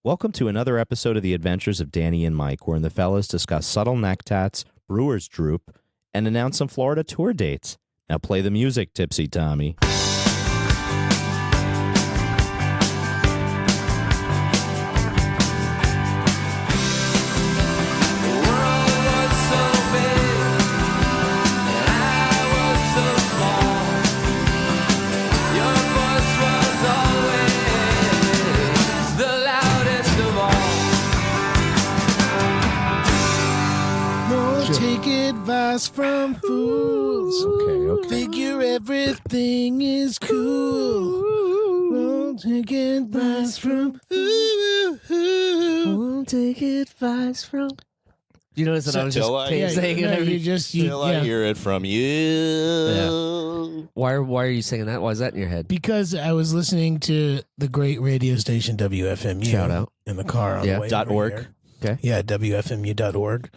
Welcome to another episode of The Adventures of Danny and Mike, wherein the fellas discuss Subtle Neck Tats, Brewers, Droop, and announce some Florida tour dates. Now play the music, Tipsy Tommy. Advice from fools. Okay. Figure everything is cool. Won't take advice from fools. Won't take advice from. You notice that I was just saying it every. I hear it from you. Yeah. Why are you singing that? Why is that in your head? Because I was listening to the great radio station WFMU. Shout out in the car on the way over .org. here. Okay. Yeah, WFMU.org,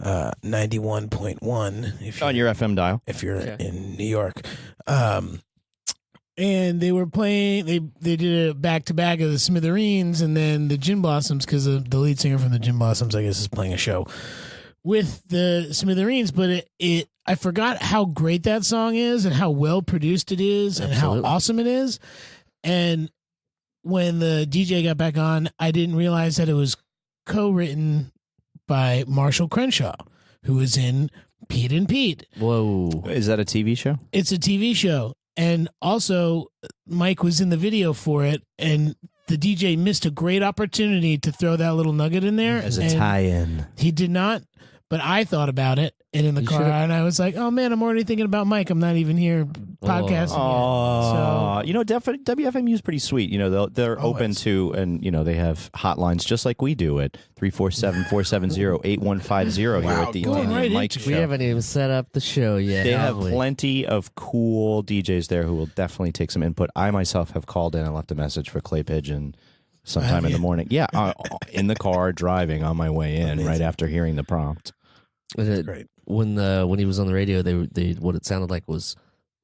91.1. If On your FM dial. if you're in New York, and they were playing. They did a back-to-back of the Smithereens and then the Gin Blossoms, because the lead singer from the Gin Blossoms, I guess, is playing a show with the Smithereens. But I forgot how great that song is and how well produced it is and how awesome it is. And when the DJ got back on, I didn't realize that it was co-written by Marshall Crenshaw, who is in Pete and Pete. Whoa. Is that a TV show? It's a TV show. And also, Mike was in the video for it, and the DJ missed a great opportunity to throw that little nugget in there. As a tie-in. He did not, but I thought about it, and in the car, and I was like, oh man, I'm already thinking about Mike. I'm not even here podcasting Oh, yet. you know, WFMU is pretty sweet. You know, they're open to, and you know, they have hotlines just like we do at 347-470-8150 here at the going Danny right and Mike into show. We haven't even set up the show yet. They have plenty of cool DJs there who will definitely take some input. I myself have called in and left a message for Clay Pigeon sometime in the morning. Yeah, in the car driving on my way in, right after hearing the prompt. Great. When he was on the radio, they what it sounded like was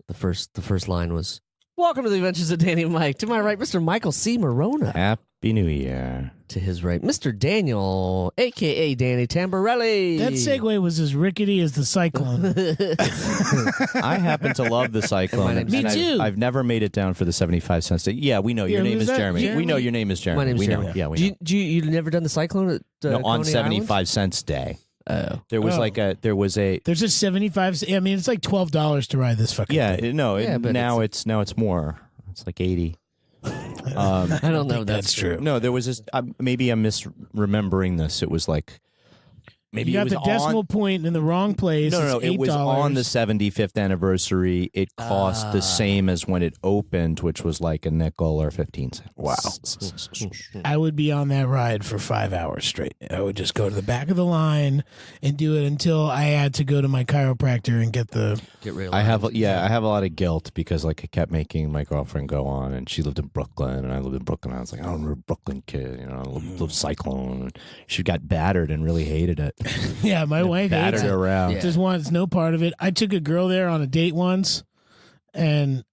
the first line was, "Welcome to the Adventures of Danny and Mike." To my right, Mr. Michael C. Morona. Happy New Year. To his right, Mr. Daniel, a.k.a. Danny Tamborelli. That segue was as rickety as the Cyclone. I happen to love the Cyclone. Me too. I've never made it down for the 75 cents. Yeah, we know your name is Jeremy. We know your name is Jeremy. My name's we Jeremy. know. Yeah, we know. You've never done the Cyclone at No, on Coney 75 Island? cents day. Oh. There was There's a 75. I mean, it's like $12 to ride this fucking thing. but now it's more. It's like 80. I don't know if that's true. No, there was this. Maybe I'm misremembering this. It was like maybe You it got was the decimal point in the wrong place. No, It's it was $8. on the 75th anniversary. It cost the same as when it opened, which was like a nickel or 15 cents. Wow. I would be on that ride for 5 hours straight. I would just go to the back of the line and do it until I had to go to my chiropractor and get real. I have a lot of guilt because like I kept making my girlfriend go on, and she lived in Brooklyn and I lived in Brooklyn. I was like, I'm a Brooklyn kid, you know, I love Cyclone. She got battered and really hated it. Yeah, my wife Battered hates it. around. Yeah. Just wants no part of it. I took a girl there on a date once, and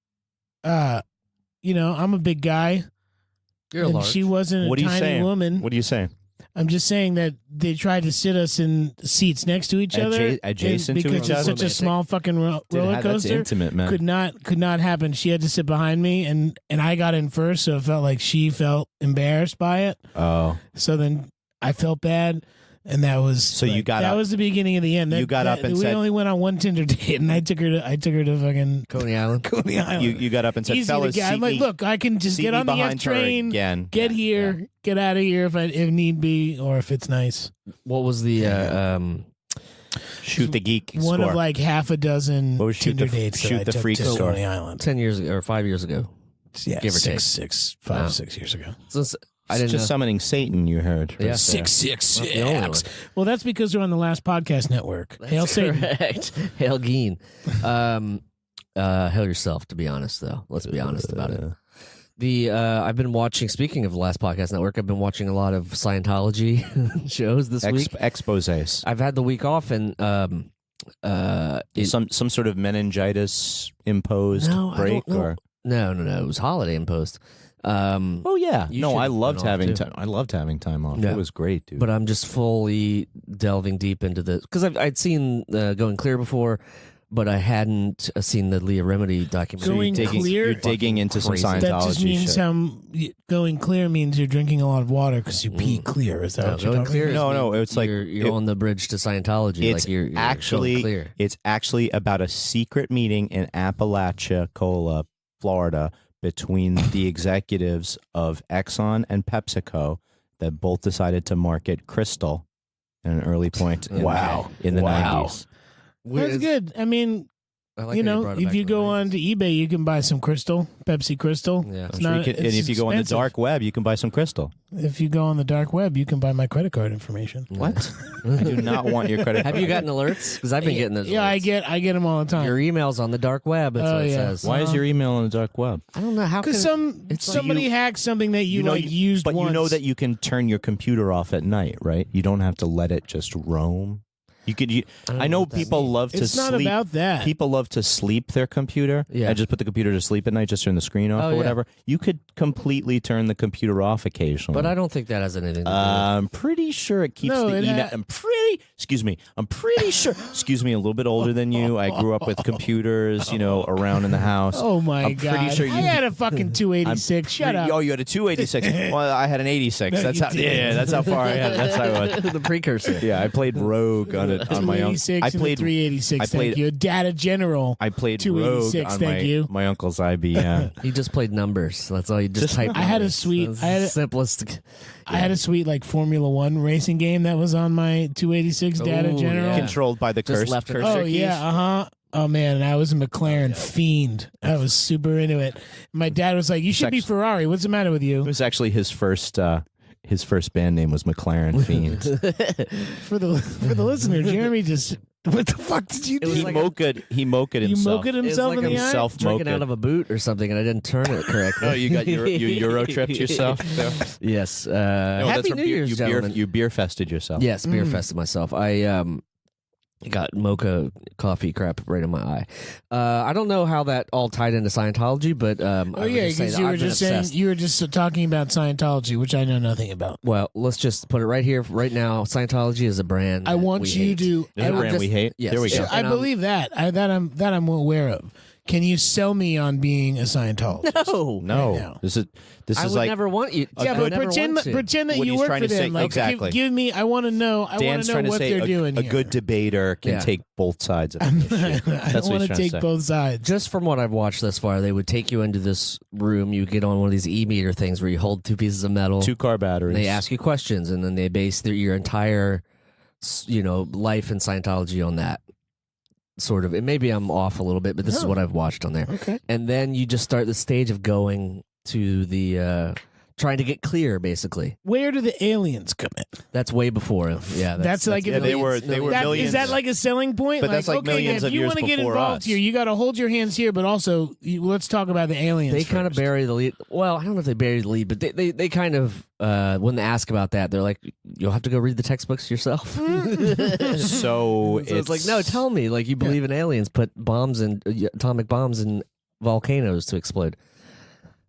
you know, I'm a big guy, You're and large. she wasn't What a are you tiny saying? woman. What are you saying? I'm just saying that they tried to sit us in seats next to each other, adjacent and to because each it's other? such a small fucking roller That's coaster. intimate, man. Could not happen. She had to sit behind me, and I got in first, so it felt like she felt embarrassed by it. Oh, So then I felt bad, and that was that was the beginning of the end. You got up and we said- only went on one Tinder date, and I took her to fucking Coney Island. Coney Island. you got up and said, Easy fellas, to get. I'm like, look, I can just seat get me on the F behind her train, again. get Yeah, here, get out of here if need be, or if it's nice. What was the Shoot the geek One score. of like half a dozen What was shoot Tinder the- dates shoot that I the took freak to score? Coney Island. 10 years ago or 5 years ago? Yeah, give or take. 6 years ago. So I didn't just know. summoning Satan, you heard. Yeah. Right there. 666. Well, that's because they're on the last podcast network. Hail Satan. Correct. Hail Geen. Hail yourself, to be honest, though. Let's be honest about it. I've been watching, speaking of the last podcast network, I've been watching a lot of Scientology shows this week. Exposés. I've had the week off, and Some sort of meningitis imposed break, or No. It was holiday imposed. Oh yeah, You no, should I have loved been off, having too. time. I loved having time off. Yeah. It was great, dude. But I'm just fully delving deep into this because I'd seen Going Clear before, but I hadn't seen the Leah Remedy documentary. Going Clear? You're digging into some Crazy. Scientology That just means shit. going clear means you're drinking a lot of water because you pee clear. Is that No, what you're Going talking Clear about? is No, it's like you're on the bridge to Scientology. It's Like you're actually going clear. it's actually about a secret meeting in Apalachicola, Florida, between the executives of Exxon and PepsiCo that both decided to market Crystal at an early point in, Wow. in the Wow. 90s. That's good. I mean, I like you how know, brought it if back you to the go 90s. on to eBay, you can buy some Crystal, Pepsi Crystal. Yeah. It's I'm sure not- you can, and it's if you go on the expensive. dark web, you can buy some Crystal. If you go on the dark web, you can buy my credit card information. What? I do not want your credit Have card. you gotten alerts? Because I've been getting those. Yeah, alerts. I get them all the time. Your email's on the dark web. That's Oh, what it yeah. says. Why is your email on the dark web? I don't know how. Because it's like somebody hacked something that you, used but once. you know that you can turn your computer off at night, right? You don't have to let it just roam. You could. I know what that people means. love to It's not sleep. about that. People love to sleep their computer. Yeah. And just put the computer to sleep at night, just turn the screen off Oh, or yeah. whatever. You could completely turn the computer off occasionally. But I don't think that has anything to do with I'm pretty sure it keeps No, the it email. ha- I'm pretty sure. Excuse me, a little bit older than you. I grew up with computers, around in the house. Oh my I'm god! pretty sure you. I had a fucking 286. Shut up. Oh, you had a 286. Well, I had an 86. No, That's you how. didn't. Yeah, that's how far I had. That's how it was. the precursor. Yeah, I played Rogue on it on my own. 286 I and played. 386. I played- Thank you. Data General. I played Rogue 286, on thank you. my uncle's IBM. He just played numbers. That's all. You just typed. I had a numbers. sweet- That's I had the a- simplest. I had a sweet Formula One racing game that was on my 286 Data Ooh, General. yeah. Controlled by the Just cursor left and keys. Oh yeah, Oh man, and I was a McLaren fiend. I was super into it. My dad was like, "You should be actually- Ferrari. What's the matter with It you?" was actually his first band name was McLaren Fiend. For the listener, Jeremy just what the fuck did you do? was he like moqued you himself. moqued himself in the eye. himself Drinking mocha. out of a boot or something, and I didn't turn it correctly. Oh, you got you Euro tripped yourself. There? Yes. No, Happy that's from New beer, Year's, gentlemen. you beer fested yourself. Yes, beer fested myself. I got mocha coffee crap right in my eye. I don't know how that all tied into Scientology, but Oh yeah, because you were just saying you were just talking about Scientology, which I know nothing about. Well, let's just put it right here, right now. Scientology is a brand. I that want we you hate. to. There's I a brand just- we hate. yes. There we go. Yeah. I And believe that. I'm aware of. Can you sell me on being a Scientologist? No, No, Right now. this I is would like never want you. Yeah, I but would never pretend want to. pretend that What you he's work trying for to say- them. Like, exactly. give me. I want to know. I want Dan's to know trying to what say they're doing a here. good debater can Yeah. take both sides of I the issue. That's what want he's to trying take say. both sides. Just from what I've watched thus far, they would take you into this room. You get on one of these e-meter things where you hold two pieces of metal. 2-car batteries. And they ask you questions, and then they base your entire, life in Scientology on that. Sort of. And maybe I'm off a little bit, but this is No. what I've watched on there. Okay. And then you just start the stage of going to the trying to get clear. Basically, Where do the aliens come in? that's way before. Yeah, That's like yeah, they were millions. Is that like a selling point? But that's like okay, millions if of you years want to get before involved us. here, you got to hold your hands here, but also let's talk about the aliens. They kind of first. bury the lead. Well, I don't know if they bury the lead, but they kind of when they ask about that, they're like, "You'll have to go read the textbooks yourself." So It's like, no, tell me, like you believe in aliens, put bombs and atomic bombs in volcanoes to explode.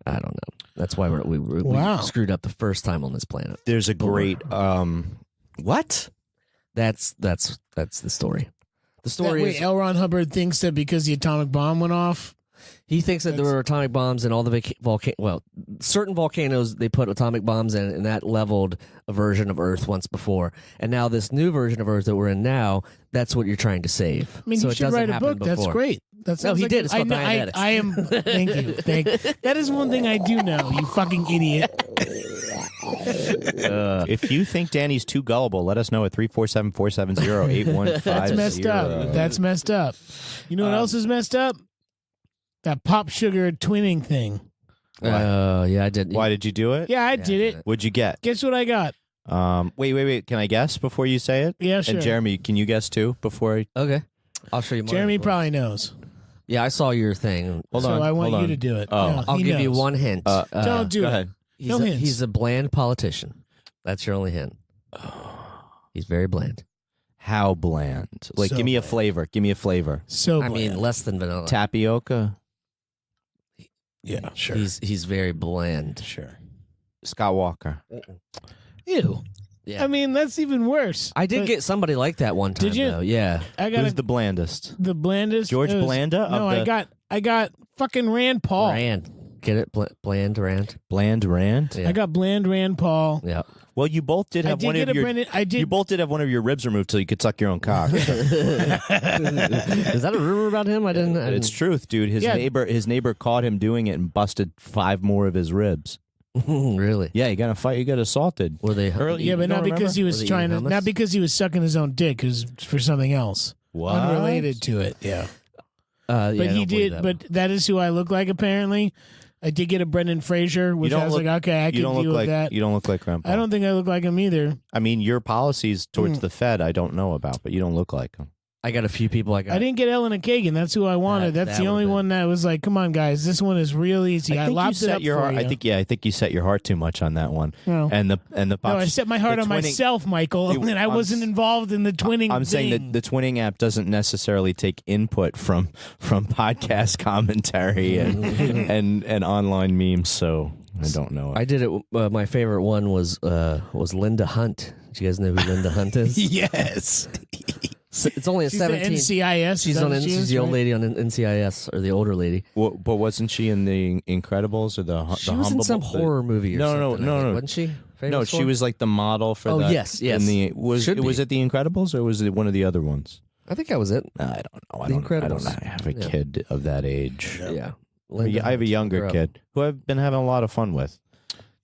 I don't know. That's why we Wow. screwed up the first time on this planet. there's a great what? That's the story. The That story way, is L. Ron Hubbard thinks that because the atomic bomb went off. he thinks that there were atomic bombs in all the certain volcanoes they put atomic bombs in, and that leveled a version of Earth once before. And now this new version of Earth that we're in now, that's what you're trying to save. I mean, so you it should doesn't write a happen book. That's before. great. That No, sounds he like did. It's I, called know- Dianetics. I am. Thank you. That is one thing I do know. You fucking idiot. If you think Danny's too gullible, let us know at 347-470-8150. That's messed up. That's messed up. You know what else is messed up? That pop sugar twinning thing. Yeah, I did. Why did you do it? Yeah, I did it. What'd you get? Guess what I got? Wait. Can I guess before you say it? Yeah, sure. And Jeremy, can you guess too before I... Okay, I'll show you. Mine Jeremy as well. probably knows. Yeah, I saw your thing. Hold so on. I want hold you on. to do it. Oh. No, I'll he give you knows. one hint. Don't do Go it. ahead. He's No a, hints. he's a bland politician. That's your only hint. He's very bland. How bland? Like, So give me a bland. flavor. Give me a flavor. So I mean, bland. less than vanilla. Tapioca? Yeah, sure. He's very bland. Sure. Scott Walker. Ew. Yeah. I mean, that's even worse. I did But get somebody like that one time. Did you? Though. Yeah. I got Who's the blandest? the blandest. George it was- Blanda? No, I got fucking Rand Paul. Rand. Get it? Bland Rand. Bland Rand? Yeah. I got bland Rand Paul. Yeah. Well, you both did have one of your. You both did have one of your ribs removed so you could suck your own cock. Is that a rumor about him? I didn't. It's truth, dude. His neighbor caught him doing it and busted 5 more of his ribs. Really? Yeah, he got in a fight. He got assaulted. Were they? Early, Yeah, but not because he Were was they trying to. eating hummus? Not because he was sucking his own dick. It was for something else, What? unrelated to it. Yeah. Yeah, But I he don't believe did. that. But that is who I look like. Apparently, I did get a Brendan Fraser, which I was like, okay, I You can don't deal look with like that. you don't look like Grandpa. I don't think I look like him either. I mean, your policies towards the Fed, I don't know about, but you don't look like him. I got a few people. I I didn't get Ellen Kagan. That's who I wanted. That That's the would've only been- one that was like, come on, guys, this one is real easy. I think you lopped it set up your for heart. you. I think you set your heart too much on that one. No. And the No, I set my heart the on twinning- myself, Michael, and I wasn't involved in the twinning. I'm saying thing. that the twinning app doesn't necessarily take input from podcast commentary and online memes, so I don't know. I did it. My favorite one was Linda Hunt. Do you guys know who Linda Hunt is? Yes. It's only a She's 17. the NCIS. She's on. She's the old lady on NCIS, or the older lady. But wasn't she in the Incredibles or the She was in some horror movie or No, something. no, I think. no. Wasn't she? No, Famous she for? was like the model for. Oh, that yes. In the was Should was be. it the Incredibles or was it one of the other ones? I think that was it. I don't know. I The don't Incredibles. have a Yeah. kid of that age. Yeah. I have a younger kid who I've been having a lot of fun with.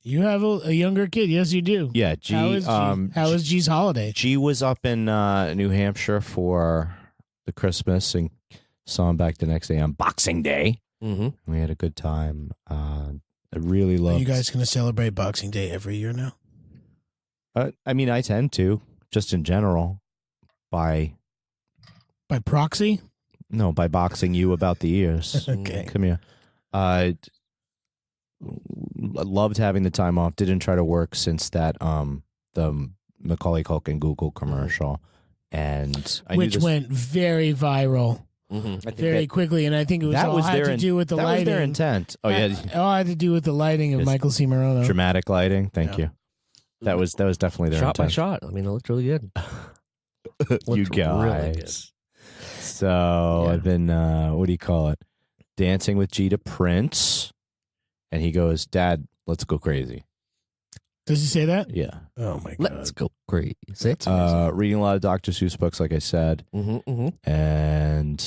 You have a younger kid. Yes, you do. Yeah, G. How is G's holiday? G was up in New Hampshire for the Christmas and saw him back the next day on Boxing Day. Mm-hmm. We had a good time. I really Are love. you guys going to celebrate Boxing Day every year now? I mean, I tend to, just in general, by proxy? by boxing you about the ears. Okay. Come here. Loved having the time off. Didn't try to work since that the Macaulay Culkin Google commercial, and I knew Which this- went very viral Mm-hmm. I think very that- quickly, and I think it was that all was had their to do with the that lighting. was their intent. Oh yeah, all had to do with the lighting of Yes. Michael C. Morono. dramatic lighting. Thank you. That was definitely their Shot by intent. shot. I mean, it looked really good. You Looked really good. guys. So Yeah. I've been what do you call it? Dancing with G to Prince, and he goes, "Dad, let's go crazy." Does he say that? Yeah. Oh my god! Let's go crazy. Reading a lot of Dr. Seuss books, like I said, and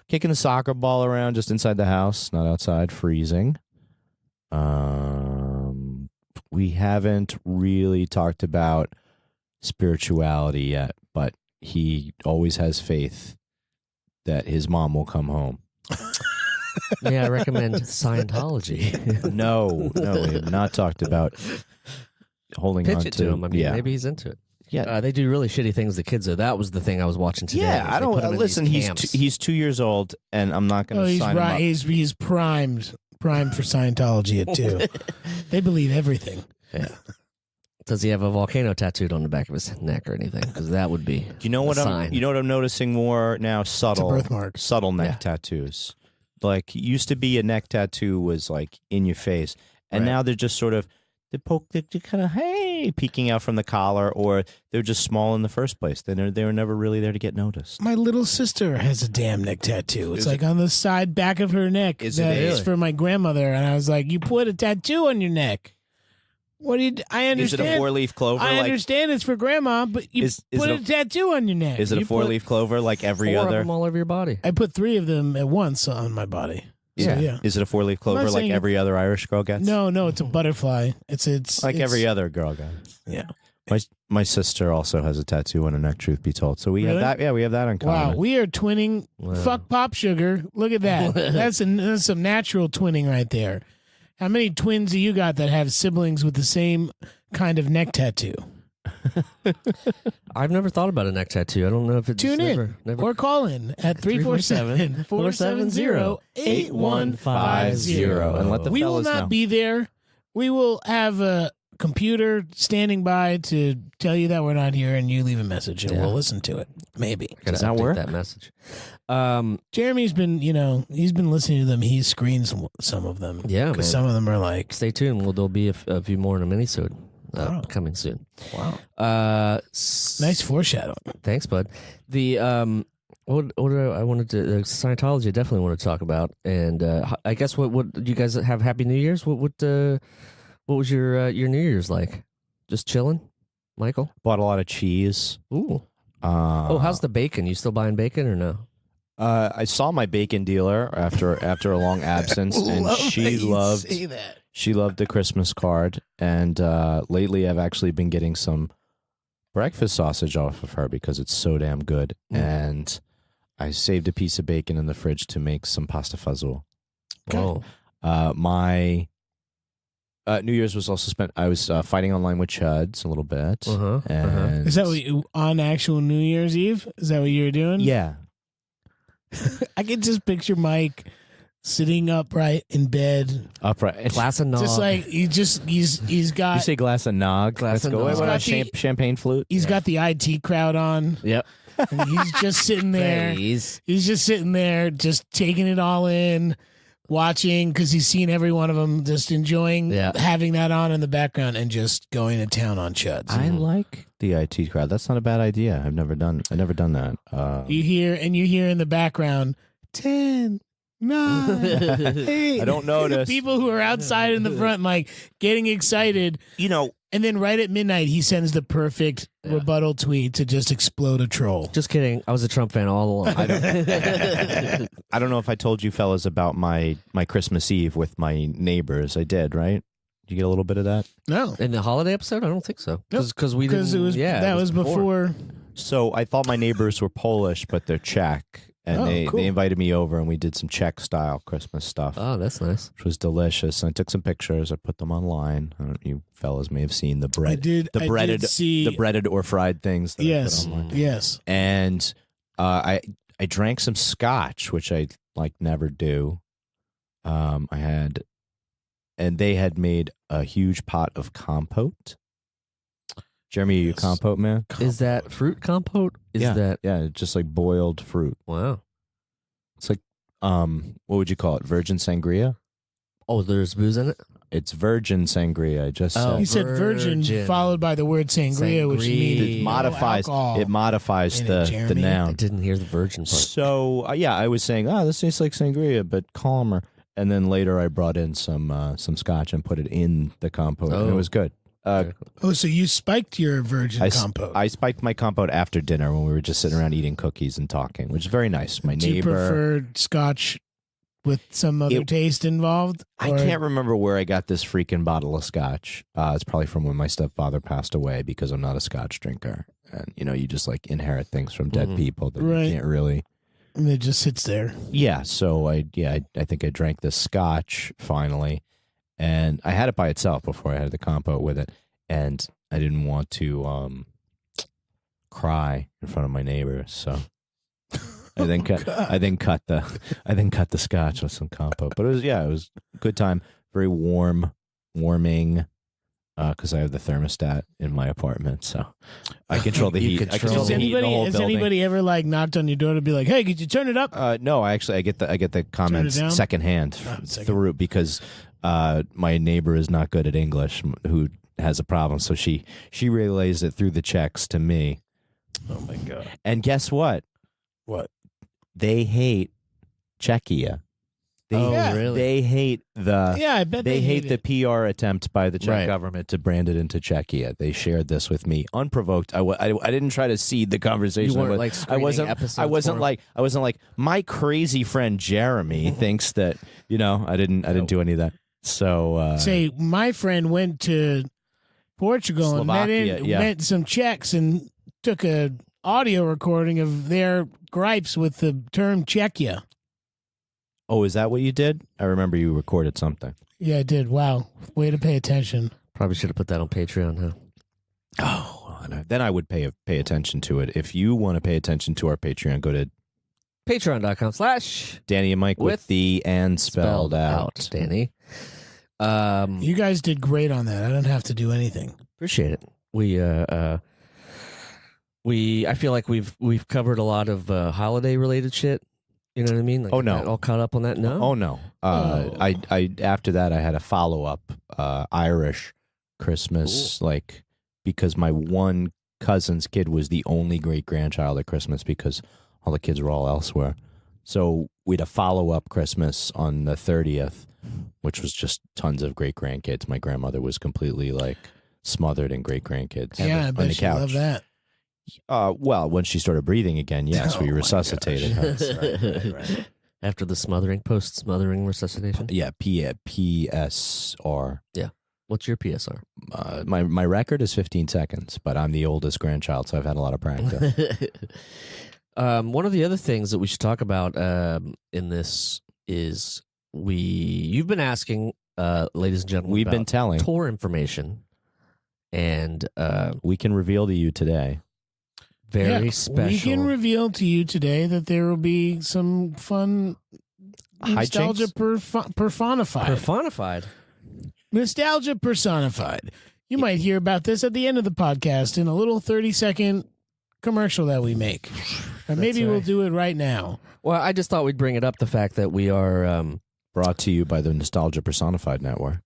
kicking the soccer ball around just inside the house, not outside, freezing. We haven't really talked about spirituality yet, but he always has faith that his mom will come home. Yeah, I recommend Scientology. No, we have not talked about holding Pitch on it to him. I mean, yeah. maybe he's into it. Yeah. They do really shitty things to kids, though. That was the thing I was watching today. Yeah, is I they put him don't in listen. these camps. He's 2 years old, and I'm not going Oh, to he's sign him right. up. He's primed for Scientology at 2. They believe everything. Yeah. Does he have a volcano tattooed on the back of his neck or anything? Because that would be. You know what a I'm? sign. You know what I'm noticing more now? Subtle birthmark. subtle neck Yeah. tattoos. Like used to be a neck tattoo was like in your face, and Right. now they're just sort of they're kind of peeking out from the collar, or they're just small in the first place. They were never really there to get noticed. My little sister has a damn neck tattoo. It's Is like on the side back of her neck. Is it That really? is for my grandmother, and I was like, "You put a tattoo on your neck? What do you? I Is it understand. a 4-leaf clover? I like understand it's for grandma, but you Is put it a tattoo on your neck. is it a You put- 4-leaf clover like every 4 of other? them all over your body. I put 3 of them at once on my body. So, yeah. Is it a 4-leaf clover like saying- every other Irish girl gets? No, it's a butterfly. It's like every other girl gets. Yeah. My sister also has a tattoo on her neck. Truth be told, so we Really? have that. Yeah, we have that in common. Wow, we are twinning. Wow. Fuck Pop Sugar. Look at that. That's some natural twinning right there. How many twins do you got that have siblings with the same kind of neck tattoo? I've never thought about a neck tattoo. I don't know if it's Tune in never. or call in at 347-470-8150. And let the We will fellas not know. be there. We will have computer standing by to tell you that we're not here, and you leave a message, and we'll listen to it. Maybe. Does that work? That message. Jeremy's been, he's been listening to them. He's screened some of them. Yeah, because man. some of them are like. Stay tuned. Well, there'll be a few more in a mini-sode coming soon. Wow. Nice foreshadowing. Thanks, bud. The what I wanted to Scientology I definitely want to talk about, and I guess what you guys have Happy New Year's? What was your New Year's like? Just chilling, Michael? Bought a lot of cheese. Ooh. How's the bacon? You still buying bacon or no? I saw my bacon dealer after a long absence, and she loved the Christmas card. And lately, I've actually been getting some breakfast sausage off of her because it's so damn good. And I saved a piece of bacon in the fridge to make some pasta fazool. Oh, my New Year's was also spent. I was fighting online with Chuds a little bit. And Is that what on actual New Year's Eve? Is that what you were doing? Yeah. I can just picture Mike sitting upright in bed, Upright. glass of nog. just like he's got. You say glass of nog? Glass of Let's go. nog. What about He's got the- champagne flute? He's got the IT crowd on. Yep. And he's just sitting there. Please. He's just sitting there, just taking it all in, watching because he's seen every one of them, just enjoying having that on in the background and just going to town on Chuds. I like the IT crowd. That's not a bad idea. I've never done that. You hear in the background 10, 9, 8. I don't notice. People who are outside in the front, like getting excited. And then right at midnight, he sends the perfect rebuttal tweet to just explode a troll. Just kidding. I was a Trump fan all along. I don't know if I told you fellas about my Christmas Eve with my neighbors. I did, right? Did you get a little bit of that? No. In the holiday episode, I don't think so. Nope. Because we didn't. Because it was that was before. So I thought my neighbors were Polish, but they're Czech. And cool. they invited me over, and we did some Czech-style Christmas stuff. Oh, that's nice. Which was delicious. And I took some pictures. I put them online. I don't know, you fellas may have seen the bread. I did see the breaded or fried things that I put online. Yes. And I drank some scotch, which I never do. And they had made a huge pot of compote. Jeremy, are you a compote man? Is that fruit compote? Yeah, just like boiled fruit. Wow. It's like what would you call it? Virgin sangria? Oh, there's booze in it? It's virgin sangria. I just said. He said virgin followed by the word sangria, which means it modifies the noun. I didn't hear the virgin part. So I was saying, this tastes like sangria, but calmer. And then later I brought in some scotch and put it in the compote, and it was good. So you spiked your virgin compote. I spiked my compote after dinner when we were just sitting around eating cookies and talking, which is very nice. My Do neighbor. you prefer scotch with some other taste involved? I can't remember where I got this freaking bottle of scotch. It's probably from when my stepfather passed away because I'm not a scotch drinker. And, you just inherit things from dead people that you can't really. And it just sits there. Yeah. So I think I drank this scotch finally. And I had it by itself before I had the compote with it, and I didn't want to cry in front of my neighbors, so I then cut the scotch with some compote. But it was a good time, very warming, because I have the thermostat in my apartment, so I control the heat. I control the heat in the whole has building. anybody ever knocked on your door to be like, "Hey, could you turn it up?" No, I get the comments secondhand through because. My neighbor is not good at English, who has a problem, so she relays it through the checks to me. Oh my god! And guess what? What? They hate Czechia. Really? They hate the. Yeah, I bet they hate the PR attempt by the Czech government to brand it into Czechia. They shared this with me unprovoked. I didn't try to seed the conversation. You weren't I wasn't like my crazy friend Jeremy thinks that I didn't do any of that. So say my friend went to Portugal Slovakia, and met some Czechs and took a audio recording of their gripes with the term Czechia. Oh, is that what you did? I remember you recorded something. Yeah, I did. Wow, way to pay attention. Probably should have put that on Patreon, huh? Oh, then I would pay attention to it. If you want to pay attention to our Patreon, go to Patreon.com/Danny and Mike with the and spelled out. Danny. You guys did great on that. I don't have to do anything. Appreciate it. I feel like we've covered a lot of holiday related shit. You know what I mean? Like, Oh, no. all caught up on that? No. Oh no. I after that I had a follow up Irish Christmas, like because my one cousin's kid was the only great grandchild at Christmas because all the kids were all elsewhere. So we had a follow up Christmas on the 30th, which was just tons of great grandkids. My grandmother was completely like smothered in great grandkids. Yeah, I on bet the you couch. love that. Well, when she started breathing again, yes, we Oh, my resuscitated her. Right. After the post-smothering resuscitation. Yeah, PSR. What's your PSR? My record is 15 seconds, but I'm the oldest grandchild, so I've had a lot of practice. One of the other things that we should talk about in this is you've been asking, ladies and gentlemen, We've been about telling. tour information, and We can reveal to you today. very special. We can reveal to you today that there will be some fun nostalgia personified. personified. Nostalgia personified. You might hear about this at the end of the podcast in a little 30-second commercial that we make. Or maybe we'll right. do it right now. Well, I just thought we'd bring it up, the fact that we are Brought to you by the Nostalgia Personified Network.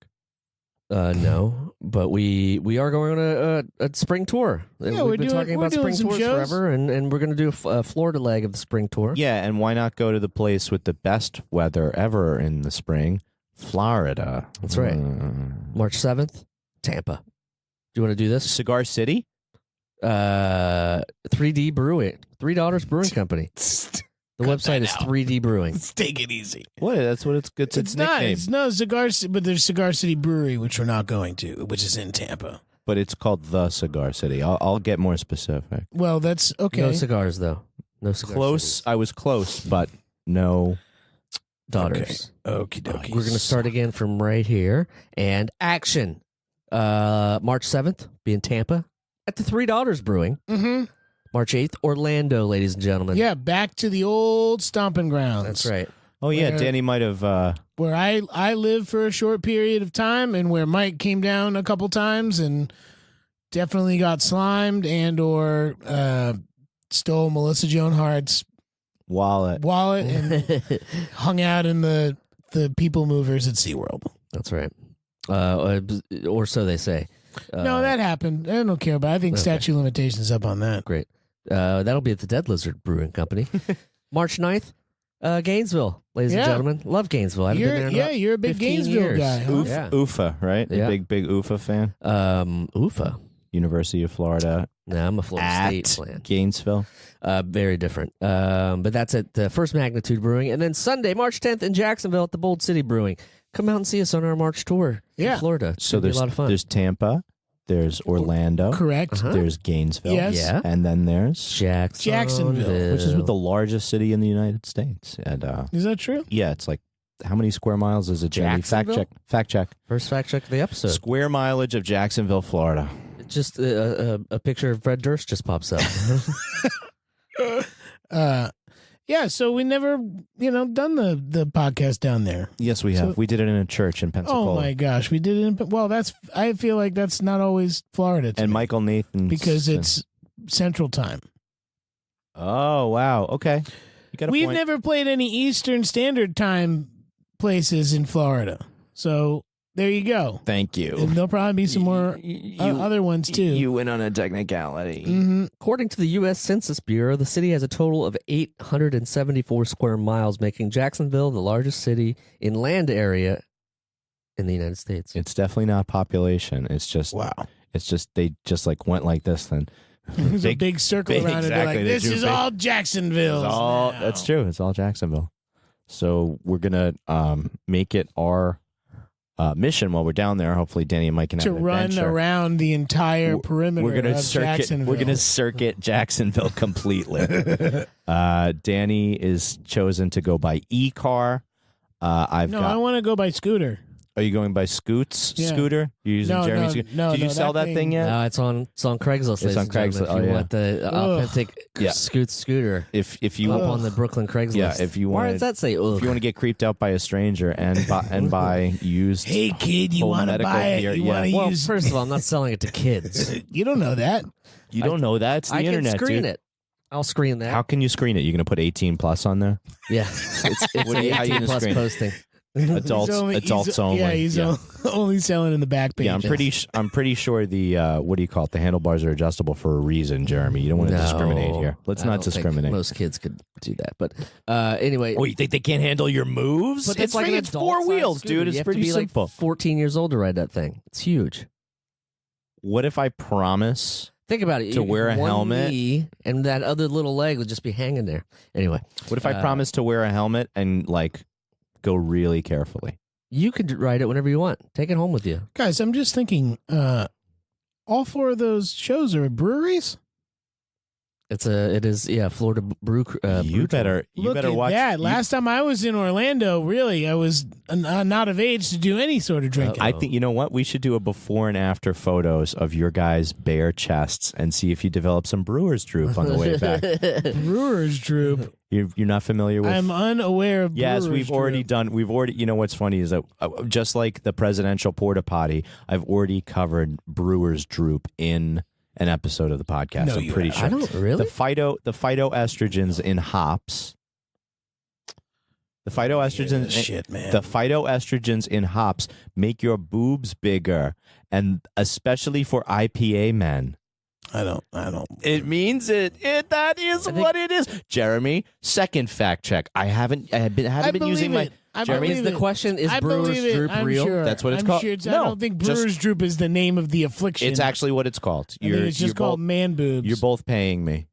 no, but we are going on a spring tour. Yeah, We've been talking we're about doing spring some tours shows. forever, and we're going to do a Florida leg of the spring tour. Yeah, and why not go to the place with the best weather ever in the spring, Florida? That's right. March 7th, Tampa. Do you want to do this? Cigar City? 3D Brewing, Three Daughters Brewing Company. The Cut website that is out. 3D Brewing. Let's take it easy. What? That's what it's good. It's not. nickname. It's no Cigar, but there's Cigar City Brewery, which we're not going to, which is in Tampa. But it's called the Cigar City. I'll get more specific. Well, that's okay. No cigars, though. No cigars. Close. I was close, but no. Daughters. Okie dokie. We're going to start again from right here. And action. March 7th, be in Tampa at the Three Daughters Brewing. Mm-hmm. March 8th, Orlando, ladies and gentlemen. Yeah, back to the old stomping grounds. That's right. Oh yeah, Where- Danny might have. Where I lived for a short period of time, and where Mike came down a couple times and definitely got slimed and/or stole Melissa Joan Hart's Wallet. and hung out in the people movers at SeaWorld. That's right. Or so they say. No, that happened. I don't care about it. I think Okay. statute of limitations up on that. Great. That'll be at the Dead Lizard Brewing Company. March 9th, Gainesville, ladies and Yeah. gentlemen. Love Gainesville. I haven't been there in You're a big 15 Gainesville years. guy. Huh? Yeah. UFA, right? Yeah. Big UFA fan. UFA. University of Florida No, I'm a Florida at State fan. Gainesville. Very different. But that's at First Magnitude Brewing. And then Sunday, March 10th in Jacksonville at the Bold City Brewing. Come out and see us on our March tour Yeah. in Florida. It's So gonna be there's a lot of fun. there's Tampa, there's Orlando, Correct. Uh-huh. there's Gainesville, Yes. Yeah. and then there's Jacksonville. which is the largest city in the United States. And Is that true? yeah, it's like how many square miles is it? Jamie? Jacksonville? Fact check. First fact check of the episode. Square mileage of Jacksonville, Florida. Just a picture of Fred Durst just pops up. Yeah, so we never, done the podcast down there. Yes, we have. So- We did it in a church in Pensacola. Oh my gosh, we did it. I feel like that's not always Florida to And me, Michael Nathan because it's Central Time. Oh wow. Okay. You got a We've point. never played any Eastern Standard Time places in Florida, so there you go. Thank you. And there'll probably be some more other ones too. You went on a technicality. hmm According to the U.S. Census Bureau, the city has a total of 874 square miles, making Jacksonville the largest city in land area in the United States. It's definitely not population. It's just Wow, It's just they just like went like this then. there's a big circle big- around it. They're exactly. like, They this drew is big- all Jacksonville. It's all, that's true. It's all Jacksonville. So we're gonna make it our mission while we're down there. Hopefully, Danny and Mike can To have an run adventure. around the entire perimeter We're gonna of circuit. Jacksonville. We're gonna circuit Jacksonville completely. Danny is chosen to go by e-car. I I want to go by scooter. Are you going by Scoots Yeah. scooter? You're using No, Jeremy's no, scooter? no, Did you no, sell that that thing thing- yet? No, it's on Craigslist. It's on ladies and gentlemen, Craigslist. If Oh, you yeah. want the Ugh. authentic Yeah. scooter, If you up on the Brooklyn Craigslist. Yeah, if you Why wanna- does that say? Ugh? if you want to get creeped out by a stranger and buy used Hey, kid, you home want to medical buy it? gear, You yeah. want to Well, use? first of all, I'm not selling it to kids. You don't know that. you don't know that. It's the I internet, can screen dude. it. I'll screen that. How can you screen it? You're going to put 18 plus on there? Yeah, it's What do you- how you 18 gonna plus screen? posting. Adults only. Yeah, he's only selling in the back page. Yeah, I'm pretty sure the what do you call it? The handlebars are adjustable for a reason, Jeremy. You don't want to discriminate here. Let's I not don't think discriminate. Most kids could do that, but anyway. Oh, you think they can't handle your moves? But that's like an it's adult four size wheels, scooter. dude. You It's have pretty to be simple. Like 14 years old to ride that thing. It's huge. What if I promise? Think about it. To wear a one helmet? knee and that other little leg would just be hanging there. Anyway, What if I promise to wear a helmet and like go really carefully? you could ride it whenever you want. Take it home with you. Guys, I'm just thinking. All four of those shows are at breweries. It is Florida Brew. You better Look at watch that. Last time I was in Orlando, really, I was not of age to do any sort of drinking. I think you know what we should do a before and after photos of your guys' bare chests and see if you develop some Brewers droop on the way back. Brewers Droop. You're not familiar with? I'm unaware of. Yes, Brewers we've already Droop. done. We've already. You know what's funny is that just like the presidential porta potty, I've already covered Brewers droop in an episode of the podcast. No, I'm you pretty haven't. sure. I don't really. The phytoestrogens in hops. The phytoestrogens. Shit, man. The phytoestrogens in hops make your boobs bigger, and especially for IPA men. I don't. It means it. That is what it is. Jeremy, second fact check. I haven't been using my. Jeremy, is the question is I Brewers believe it. Droop I'm real? Sure. That's what it's I'm called. Sure No, I don't think just- Brewers Droop is the name of the affliction. It's actually what it's called. I think it's just called man boobs. You're both paying me.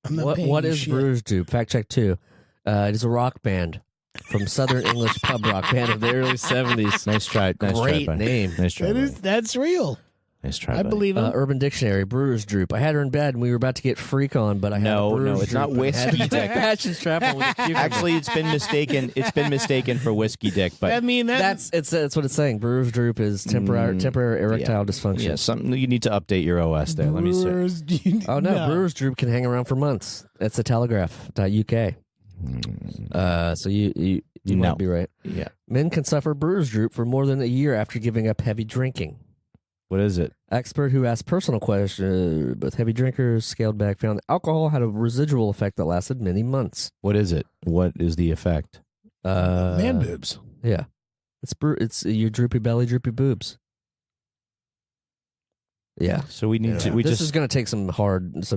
I'm not paying What you is shit. Brewers Droop? Fact check 2. It is a rock band from Southern English pub rock band of the early 70s. Nice try. Nice Great try, buddy. name. Nice try. That's real. Nice try. I buddy. believe him. Urban Dictionary, Brewers Droop. I had her in bed and we were about to get freak on, but I had No, a Brewers no, it's not Droop and had whiskey to dick. patch and strap on with a cucumber. Actually, it's been mistaken. It's been mistaken for whiskey dick. But I mean, that's what it's saying. Brewers Droop is temporary erectile dysfunction. yeah, something you need to update your OS there. Let me see. Brewers, Oh no, Brewers Droop can hang around for months. That's the Telegraph.uk. So you No. might be right. Yeah. Men can suffer Brewers Droop for more than a year after giving up heavy drinking. What is it? Expert who asked personal questions, both heavy drinkers scaled back, found that alcohol had a residual effect that lasted many months. What is it? What is the effect? man boobs. Yeah, it's your droopy belly, droopy boobs. Yeah, So we need to. We this just is going to take some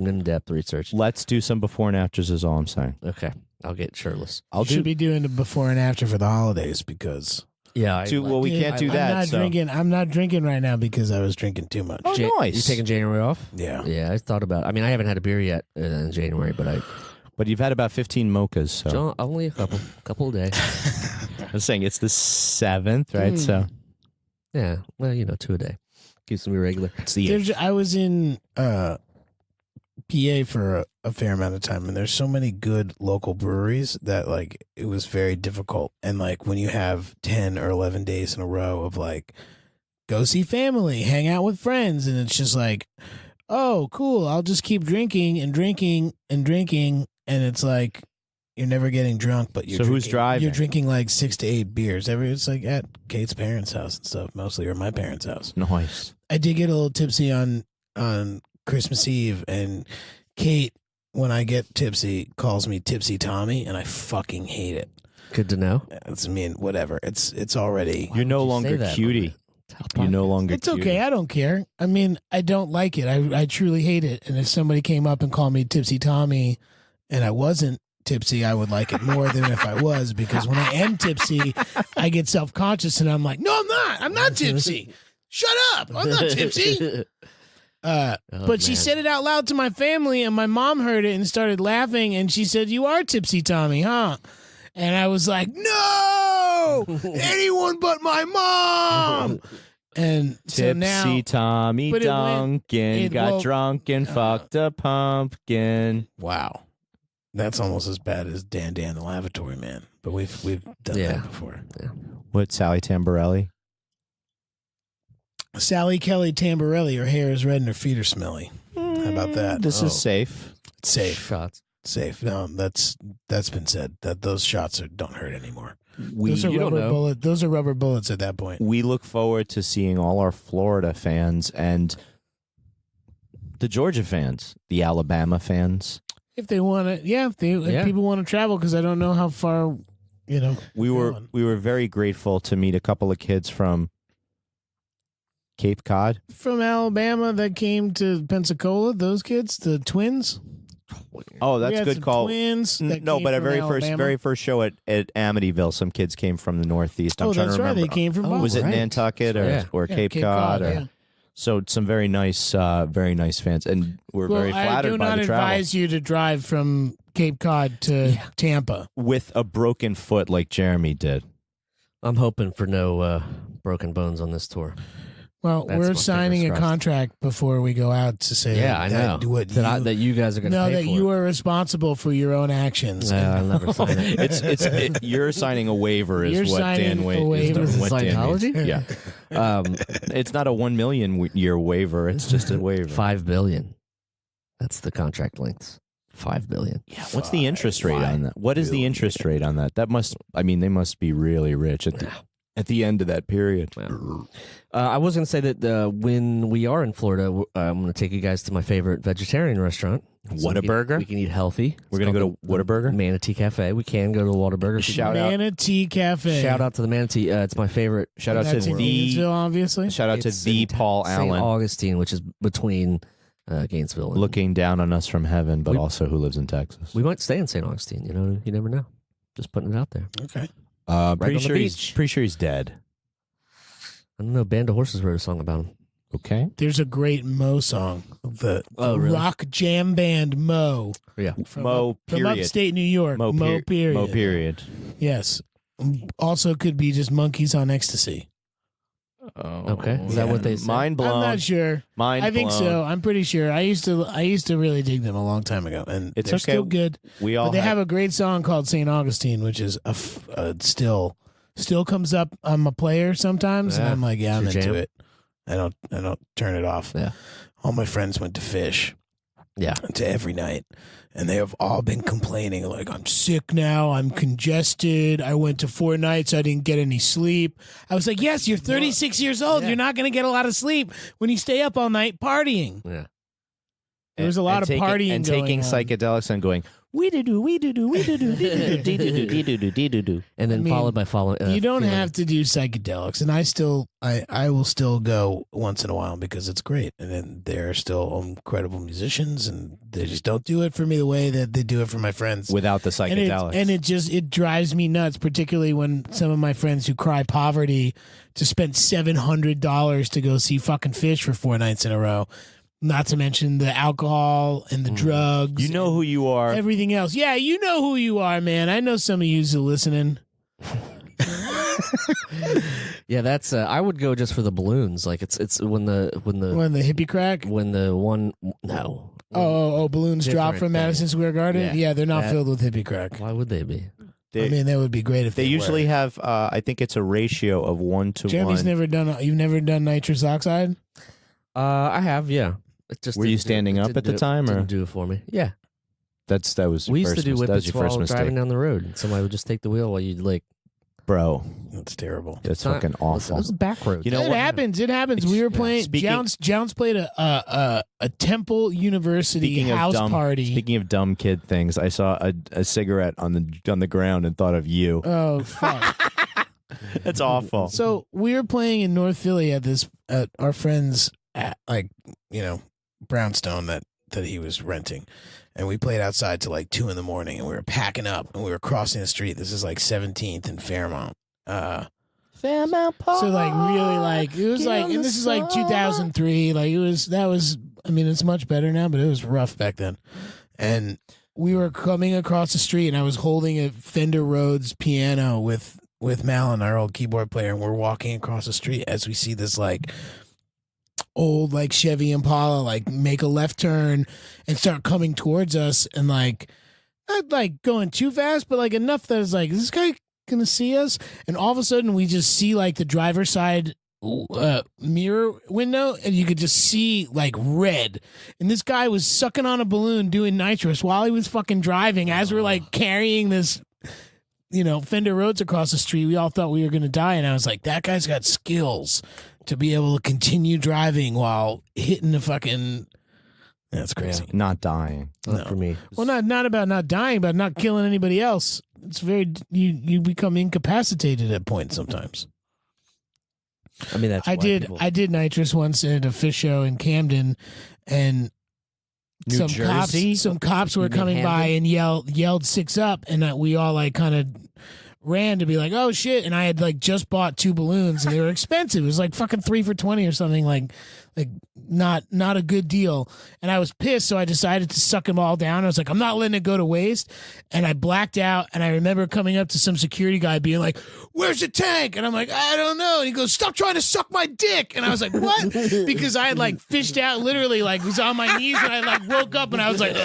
in-depth research. let's do some before and afters. Is all I'm saying. Okay, I'll get shirtless. I'll Should do. be doing the before and after for the holidays because Yeah, Well, we can't do that. I'm not so. drinking. I'm not drinking right now because I was drinking too much. Oh, nice. You taking January off? Yeah. Yeah, I thought about it. I mean, I haven't had a beer yet in January, but But you've had about 15 mochas. So John, only a couple a day. I was saying it's the 7th, right? So Yeah, well, 2 a day keeps me regular. it's the I was in PA for a fair amount of time, and there's so many good local breweries that like it was very difficult. And like when you have 10 or 11 days in a row of like go see family, hang out with friends, and it's just like, oh, cool, I'll just keep drinking and drinking and drinking, and it's like you're never getting drunk, but you're So who's drinking- driving? You're drinking like 6 to 8 beers. It's like at Kate's parents' house and stuff, mostly, or my parents' house. Nice. I did get a little tipsy on Christmas Eve, and Kate, when I get tipsy, calls me Tipsy Tommy, and I fucking hate it. Good to know. It's whatever. It's already. You're no would you longer say that? cutie. Top You're no podcast. longer. It's cutie. okay. I don't care. I mean, I don't like it. I truly hate it. And if somebody came up and called me Tipsy Tommy, and I wasn't tipsy, I would like it more than if I was, because when I am tipsy, I get self conscious, and I'm like, no, I'm not. I'm not tipsy. Shut up. I'm not tipsy. But she man. said it out loud to my family, and my mom heard it and started laughing, and she said, "You are tipsy, Tommy, huh?" And I was like, "No, anyone but my mom." And so Tipsy now, Tommy but it went- Duncan got drunk and fucked a pumpkin. wow, that's almost as bad as Dan the Lavatory Man. But we've done Yeah. that before. What, Sally Tamborelli? Sally Kelly Tamborelli, her hair is red and her feet are smelly. How about that? This is safe. It's safe. Shots. Safe. No, that's been said. That those shots don't hurt anymore. We Those are you don't rubber know. bullet. Those are rubber bullets at that point. we look forward to seeing all our Florida fans and the Georgia fans, the Alabama fans. If they want to, if people want to travel, because I don't know how far, We were very grateful to meet a couple of kids from Cape Cod. from Alabama that came to Pensacola. Those kids, the twins. Oh, We that's had good some call. Twins. That No, came but our from Alabama. very first show at Amityville, some kids came from the Northeast. I'm Oh, trying that's to right. remember. They came from. Oh, Boston. Was it right. Nantucket Yeah. or Cape Cod? Or, yeah. So some very nice fans, and we're Well, very flattered I do by not the travel. advise you to drive from Cape Cod to Tampa. With a broken foot like Jeremy did. I'm hoping for no broken bones on this tour. Well, That's we're my signing a fingers crossed. contract before we go out to say Yeah, I know. That you guys are going to no, pay that for you it. are responsible for your own actions. I'll never sign it. You're signing a waiver is You're what Dan signing a Wade waiver. is. Is it What Dan Scientology? means. Yeah. It's not a 1 million year waiver. It's just a waiver. $5 billion. That's the contract length. $5 billion. Yeah. What's the interest rate on that? What is the interest rate on that? They must be really rich at the end of that period. Well, I was going to say that when we are in Florida, I'm going to take you guys to my favorite vegetarian restaurant. Whataburger? We can eat healthy. We're going to go to Whataburger? Manatee Cafe. We can go to Whataburger. Shout out. Manatee Cafe. Shout out to the Manatee. It's my favorite. Shout out to That's in Gainesville, obviously. Shout out to It's the in Paul St. Allen, Augustine, which is between Gainesville and looking down on us from heaven, but also who lives in Texas. We might stay in St. Augustine. You never know. Just putting it out there. Okay. on Pretty the sure beach. he's dead. I don't know. Band of Horses wrote a song about him. Okay. There's a great Mo song. The really? rock jam band Mo. Yeah. From Mo, from period. upstate New York. Mo, period. Mo period. Yes. Also could be just monkeys on ecstasy. Okay. Is that what they said? Mind blown. I'm not sure. Mind I think blown. so. I'm pretty sure. I used to really dig them a long time ago, and It's they're okay. still good. We all But they have a great song called St. Augustine, which is still comes up on my player sometimes, and Yeah. I'm like, yeah, I'm It's your into jam? it. I don't turn it off. Yeah. All my friends went to fish. Yeah. To every night, and they have all been complaining like, I'm sick now, I'm congested, I went to 4 nights, I didn't get any sleep. I was like, yes, you're 36 years old, Yeah. you're not going to get a lot of sleep when you stay up all night partying. Yeah. There was a lot of partying and going taking on. psychedelics and going we do do. And then I mean, followed by following. You don't have to do psychedelics, and I will still go once in a while because it's great, and then they're still incredible musicians, and they just don't do it for me the way that they do it for my friends. without the psychedelics. And it drives me nuts, particularly when some of my friends who cry poverty to spend $700 to go see fucking Fish for 4 nights in a row. Not to mention the alcohol and the drugs. You know who you are. Everything else. Yeah, you know who you are, man. I know some of you who are listening. Yeah, that's. I would go just for the balloons. Like it's when the When the hippie crack. when the one no. Balloons drop Different from thing. Madison Square Garden? Yeah, Yeah, they're not that- filled with hippie crack. Why would they be? I mean, that would be great if They they usually were. have. I think it's a ratio of 1 to Jeremy's 1. never done. You've never done nitrous oxide? I have. Yeah. It just Were you didn't do- standing it up didn't at the do it- time, or- Didn't do it for me? Yeah. that was your We used first to do mis- that was whippets your while first mistake, driving down the road. Somebody would just take the wheel while you'd like. bro. That's terrible. That's not- fucking awful. It was back road. You know It what? happens. It happens. We were playing. Speaking- Jounce played a Temple University Speaking of house dumb, party. Speaking of dumb kid things, I saw a cigarette on the ground and thought of you. Oh fuck! That's awful. So we were playing in North Philly at our friend's brownstone that he was renting, and we played outside till like 2 a.m. and we were packing up and we were crossing the street. This is like 17th and Fairmount. Fairmount Park. So like really like it was Get like, on and the this is like sun. 2003. Like that was. I mean, it's much better now, but it was rough back then. And we were coming across the street, and I was holding a Fender Rhodes piano with Malin, our old keyboard player, and we're walking across the street as we see this like old like Chevy Impala like make a left turn and start coming towards us, and like not like going too fast, but like enough that it's like, is this guy gonna see us? And all of a sudden we just see like the driver's side mirror window, and you could just see like red. And this guy was sucking on a balloon doing nitrous while he was fucking driving. As we're like carrying this, Fender Rhodes across the street, we all thought we were gonna die. And I was like, that guy's got skills to be able to continue driving while hitting the fucking. That's crazy. Yeah, not dying. Not for me. Well, not about not dying, but not killing anybody else. It's very you become incapacitated at points sometimes. I mean, that's I did nitrous once at a fish show in Camden, and New Jersey? some cops were You mean coming by Hamden? and yelled 6 up, and we all like kind of ran to be like, oh shit. And I had like just bought 2 balloons, and they were expensive. It was like fucking 3 for $20 or something, like not a good deal. And I was pissed, so I decided to suck them all down. I was like, I'm not letting it go to waste. And I blacked out, and I remember coming up to some security guy being like, where's the tank? And I'm like, I don't know. And he goes, stop trying to suck my dick. And I was like, what? Because I had like fished out, literally like was on my knees, and I like woke up, and I was like,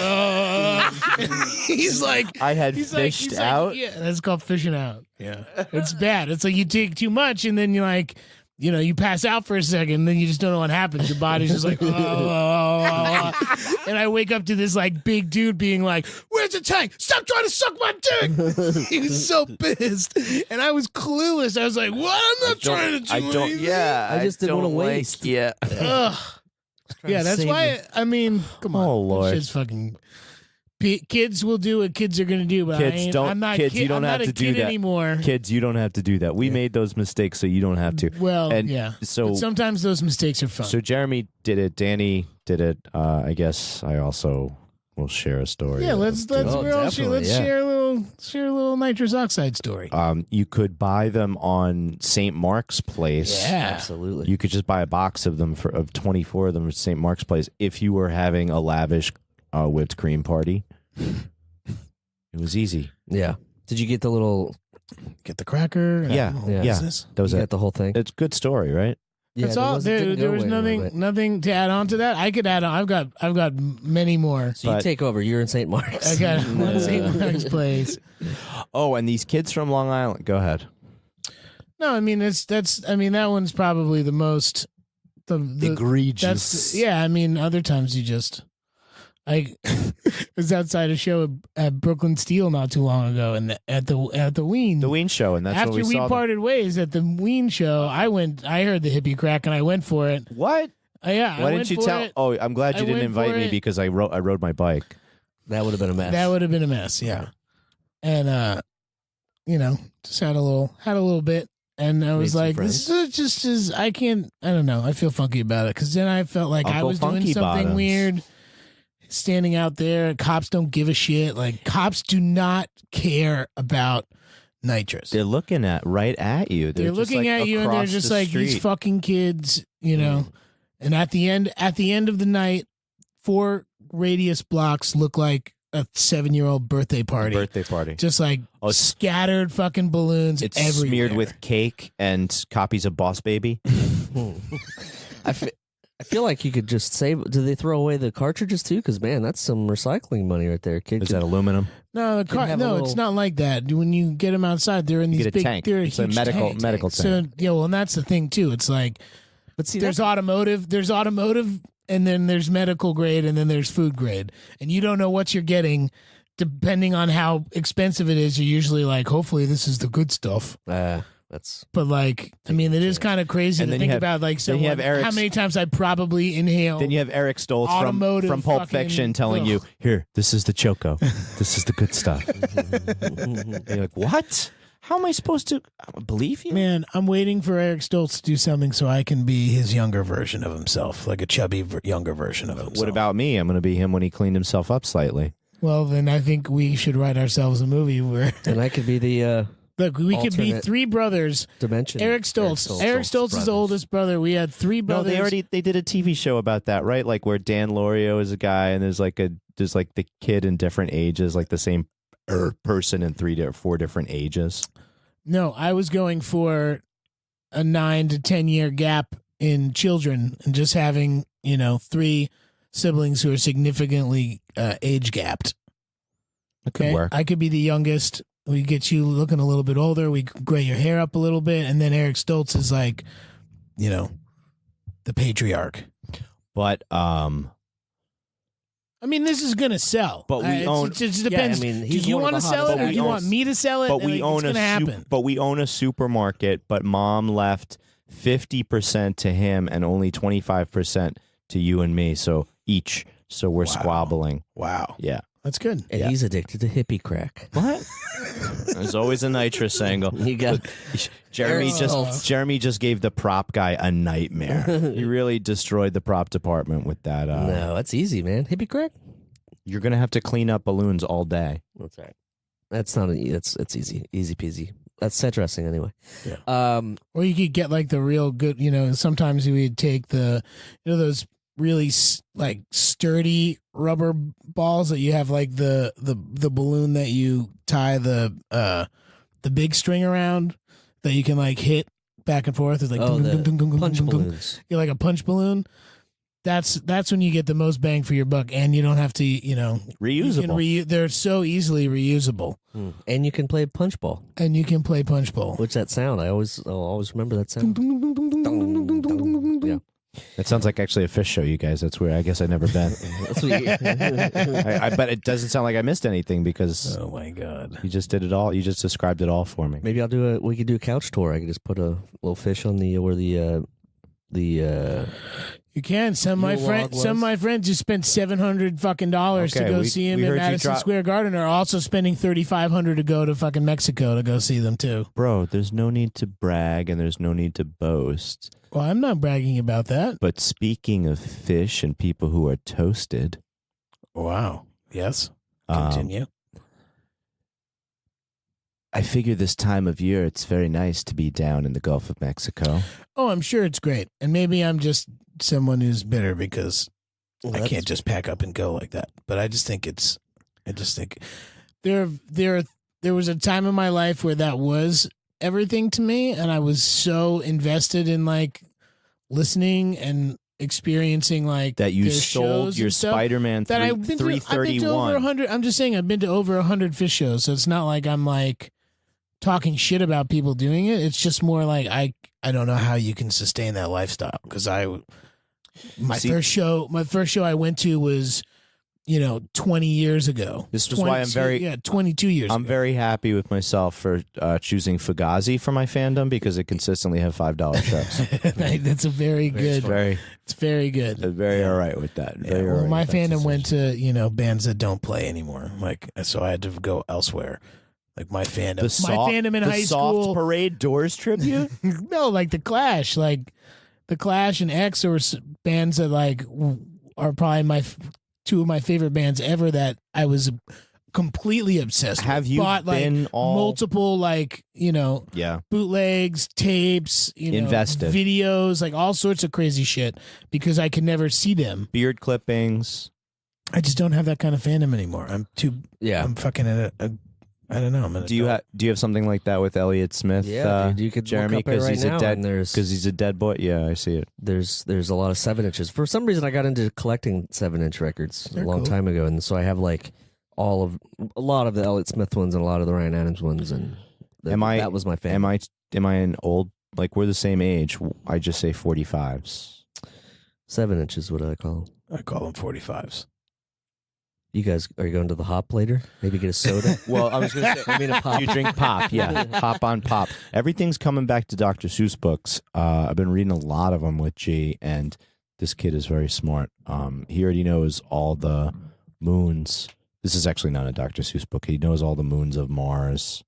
he's like, I had he's fished like, out. yeah, that's called fishing out. Yeah. It's bad. It's like you take too much, and then you're like, you pass out for a second, and then you just don't know what happens. Your body's just like, oh. And I wake up to this like big dude being like, where's the tank? Stop trying to suck my dick. He was so pissed. And I was clueless. I was like, what? I'm not trying to do anything. Yeah, I just didn't don't wanna waste. Yeah. Ugh. Yeah, that's why, I mean, come on. Oh, Lord. Shit's fucking... Kids will do what kids are going to do, but I'm not kids, you don't I'm have not to a do kid that anymore. Kids, you don't have to do that. We made those mistakes, so you don't have to. Well, And yeah. so- but sometimes those mistakes are fun. So Jeremy did it. Danny did it. I guess I also will share a story. yeah, let's Oh, definitely, yeah. share a little nitrous oxide story. You could buy them on St. Mark's Place. Yeah. Absolutely. You could just buy a box of them of 24 of them at St. Mark's Place if you were having a lavish whipped cream party. It was easy. Yeah. Did you get the little? Get the cracker. Yeah, Yeah. yeah. Business. That was You it. got the whole thing. It's a good story, right? Yeah, That's all. There was nothing to add on to that. I could add on. I've got many more. So you But- take over. You're in St. Mark's. I got one St. Mark's place. Oh, and these kids from Long Island. Go ahead. No, I mean that one's probably the most Egregious. I mean, other times you just. I was outside a show at Brooklyn Steel not too long ago, and at the Ween. The Ween show, and that's After when we saw them. parted ways at the Ween show, I heard the hippie crack, and I went for it. What? Yeah, Why didn't you tell? It. Oh, I'm glad you I didn't went invite for me it. because I rode my bike. That would have been a mess. That would have been a mess. Yeah, and just had a little bit, and I was some like, friends. this is just as I don't know. I feel funky about it because then I felt like I Uncle was doing Funky something Bottoms. weird. Standing out there, cops don't give a shit. Like cops do not care about nitrous. They're looking right at you. They're just, looking like, at you, and they're across just the like these street. fucking kids, And at the end of the night, 4 radius blocks look like a 7-year-old birthday party. Birthday party. Just like Oh, it's- scattered fucking balloons It's everywhere. smeared with cake and copies of Boss Baby. I feel like you could just save. Do they throw away the cartridges too? Because man, that's some recycling money right there. Kid Is could- that aluminum? No, have a it's little- not like that. When you get them outside, they're in You these get a big. tank. They're It's a huge medical tanks. tank. So yeah, well, and that's the thing too. It's like But see, there's that's, automotive, and then there's medical grade, and then there's food grade, and you don't know what you're getting. Depending on how expensive it is, you're usually like, hopefully this is the good stuff. that's But like, I mean, it is kind of crazy And to then think you have- about. Like, then you have someone, how Eric's- many times I probably inhale. Then you have Eric Stoltz Automotive from Pulp fucking- Fiction telling you, ugh. "Here, this is the Choco. This is the good stuff." And you're like, "What? How am I supposed to believe you?" Man, I'm waiting for Eric Stoltz to do something so I can be his younger version of himself, like a chubby younger version of himself. What about me? I'm going to be him when he cleaned himself up slightly. Well, then I think we should write ourselves a movie where and I could be the look, we could be Alternate 3 brothers. dimension. Eric Stoltz. Eric Stoltz is brothers. the oldest brother. We had 3 No, brothers. they did a TV show about that, right? Like where Dan Lorio is a guy, and there's like the kid in different ages, like the same person in 3 or 4 different ages. No, I was going for a 9 to 10 year gap in children and just having, 3 siblings who are significantly age gapped. That could work. I could be the youngest. We get you looking a little bit older. We gray your hair up a little bit. And then Eric Stoltz is like the patriarch. But I mean, this is gonna sell. But we own. It just depends. I mean, do he's you one of want to the sell it, hottest or do you want me to sell it? But we it's own gonna happen. But we own a supermarket. But Mom left 50% to him and only 25% to you and me. So each. So we're squabbling. Wow. Yeah. That's good. And he's addicted to hippie crack. What? There's always a nitrous angle. You got Jeremy just gave the prop guy a nightmare. He really destroyed the prop department with that. No, that's easy, man. Hippie crack. You're gonna have to clean up balloons all day. That's all right. That's not it's easy peasy. That's set dressing anyway. Yeah. Or you could get like the real good. Sometimes you would take those really like sturdy rubber balls that you have like the balloon that you tie the big string around that you can like hit back and forth. It's like punch balloons. You're like a punch balloon. That's when you get the most bang for your buck, and you don't have to Reusable. They're so easily reusable, and you can play punch ball. Which that sound? I'll always remember that sound. Yeah. It sounds like actually a fish show, you guys. That's where I guess I've never been. That's what I bet it doesn't sound like I missed anything because oh my god, you just did it all. You just described it all for me. Maybe we could do a couch tour. I could just put a little fish on the you can. Some of my friends just spent $700 fucking dollars to go see him in Madison Square Garden are also spending $3,500 to go to fucking Mexico to go see them too. Bro, there's no need to brag and there's no need to boast. Well, I'm not bragging about that. But speaking of fish and people who are toasted. Wow. Yes. Continue. I figure this time of year it's very nice to be down in the Gulf of Mexico. Oh, I'm sure it's great. And maybe I'm just someone who's bitter because I can't just pack up and go like that. But I just think there was a time in my life where that was everything to me, and I was so invested in like listening and experiencing like that you sold your Spider-Man 331. I've been to over 100. I'm just saying I've been to over 100 fish shows, so it's not like I'm like talking shit about people doing it. It's just more like I don't know how you can sustain that lifestyle because my first show I went to was 20 years ago. This is why I'm 22 years I'm ago. very happy with myself for choosing Fugazi for my fandom because it consistently have $5 shows. That's a very good. It's very good. Very all right with that. Very all right my with that fandom decision. went to bands that don't play anymore. Like so, I had to go elsewhere. Like my fandom, fandom in high school. Soft Parade Doors tribute. No, like the Clash, and X, or bands that like are probably two of my favorite bands ever that I was completely obsessed with. Have you bought been like multiple bootlegs, tapes, invested videos, like all sorts of crazy shit because I could never see them. Beard clippings. I just don't have that kind of fandom anymore. I'm fucking at I don't know. Do you have something like that with Elliott Smith? Yeah, dude, you could Jeremy look up it right now, because he's a dead boy. Yeah, I see it. There's a lot of 7-inches. For some reason, I got into collecting 7-inch records a long time ago, and so I have like a lot of the Elliott Smith ones and a lot of the Ryan Adams ones, and that was my favorite. Am I an old? Like we're the same age. I just say 45s. 7-inch is what I call them. I call them 45s. You guys are you going to the hop later? Maybe get a soda. Well, I was going to say, I mean a pop. You drink pop, yeah, hop on pop. Everything's coming back to Dr. Seuss books. I've been reading a lot of them with G, and this kid is very smart. He already knows all the moons. This is actually not a Dr. Seuss book. He knows all the moons of Mars,